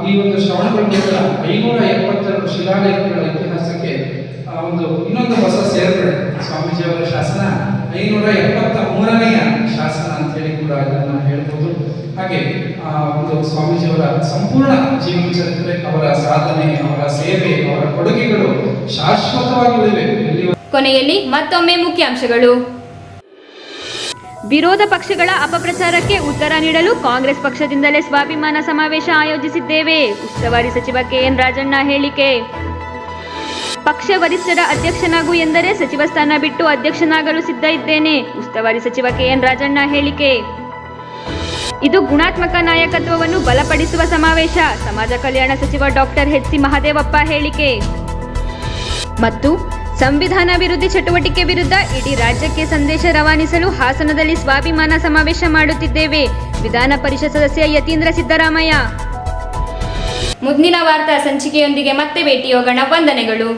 ಈ ಒಂದು ಶ್ರವಣಬೆಳಗೊಳದ 572 ಶಿಲಾಲೇಖಗಳ ಇತಿಹಾಸಕ್ಕೆ ಒಂದು ಇನ್ನೊಂದು ಹೊಸ ಸೇರ್ಪಡೆ ಸ್ವಾಮೀಜಿಯವರ ಶಾಸನ 573ನೇ ಶಾಸನ ಅಂತ ಹೇಳಿ ಕೂಡ ಇದನ್ನ ಹೇಳ್ಬೋದು. ಹಾಗೆ ಒಂದು ಸ್ವಾಮೀಜಿಯವರ ಸಂಪೂರ್ಣ ಜೀವನ ಚರಿತ್ರೆ, ಅವರ ಸಾಧನೆ, ಅವರ ಸೇವೆ, ಅವರ ಕೊಡುಗೆಗಳು ಶಾಶ್ವತವಾಗಿ ಉಳಿವೆ. ಕೊನೆಯಲ್ಲಿ ಮತ್ತೊಮ್ಮೆ ಮುಖ್ಯಾಂಶಗಳು. ವಿರೋಧ ಪಕ್ಷಗಳ ಅಪಪ್ರಚಾರಕ್ಕೆ ಉತ್ತರ ನೀಡಲು ಕಾಂಗ್ರೆಸ್ ಪಕ್ಷದಿಂದಲೇ ಸ್ವಾಭಿಮಾನ ಸಮಾವೇಶ ಆಯೋಜಿಸಿದ್ದೇವೆ. ಉಸ್ತುವಾರಿ ಸಚಿವ ಕೆಎನ್ ರಾಜಣ್ಣ ಹೇಳಿಕೆ. ಪಕ್ಷ ವರಿಷ್ಠರ ಅಧ್ಯಕ್ಷನಾಗು ಎಂದರೆ ಸಚಿವ ಸ್ಥಾನ ಬಿಟ್ಟು ಅಧ್ಯಕ್ಷನಾಗಲು ಸಿದ್ಧ ಇದ್ದೇನೆ. ಉಸ್ತುವಾರಿ ಸಚಿವ ಕೆಎನ್ ರಾಜಣ್ಣ ಹೇಳಿಕೆ. ಇದು ಗುಣಾತ್ಮಕ ನಾಯಕತ್ವವನ್ನು ಬಲಪಡಿಸುವ ಸಮಾವೇಶ. ಸಮಾಜ ಕಲ್ಯಾಣ ಸಚಿವ ಡಾಕ್ಟರ್ ಎಚ್ ಸಿ ಮಹದೇವಪ್ಪ ಹೇಳಿಕೆ. ಮತ್ತು ಸಂವಿಧಾನ ವಿರೋಧಿ ಚಟುವಟಿಕೆ ವಿರುದ್ಧ ಇಡೀ ರಾಜ್ಯಕ್ಕೆ ಸಂದೇಶ ರವಾನಿಸಲು ಹಾಸನದಲ್ಲಿ ಸ್ವಾಭಿಮಾನ ಸಮಾವೇಶ ಮಾಡುತ್ತಿದ್ದೇವೆ. ವಿಧಾನ ಪರಿಷತ್ ಸದಸ್ಯ ಯತೀಂದ್ರ ಸಿದ್ದರಾಮಯ್ಯ. ಮುಂದಿನ ವಾರ್ತಾ ಸಂಚಿಕೆಯೊಂದಿಗೆ ಮತ್ತೆ ಭೇಟಿಯಾಗೋಣ. ವಂದನೆಗಳು.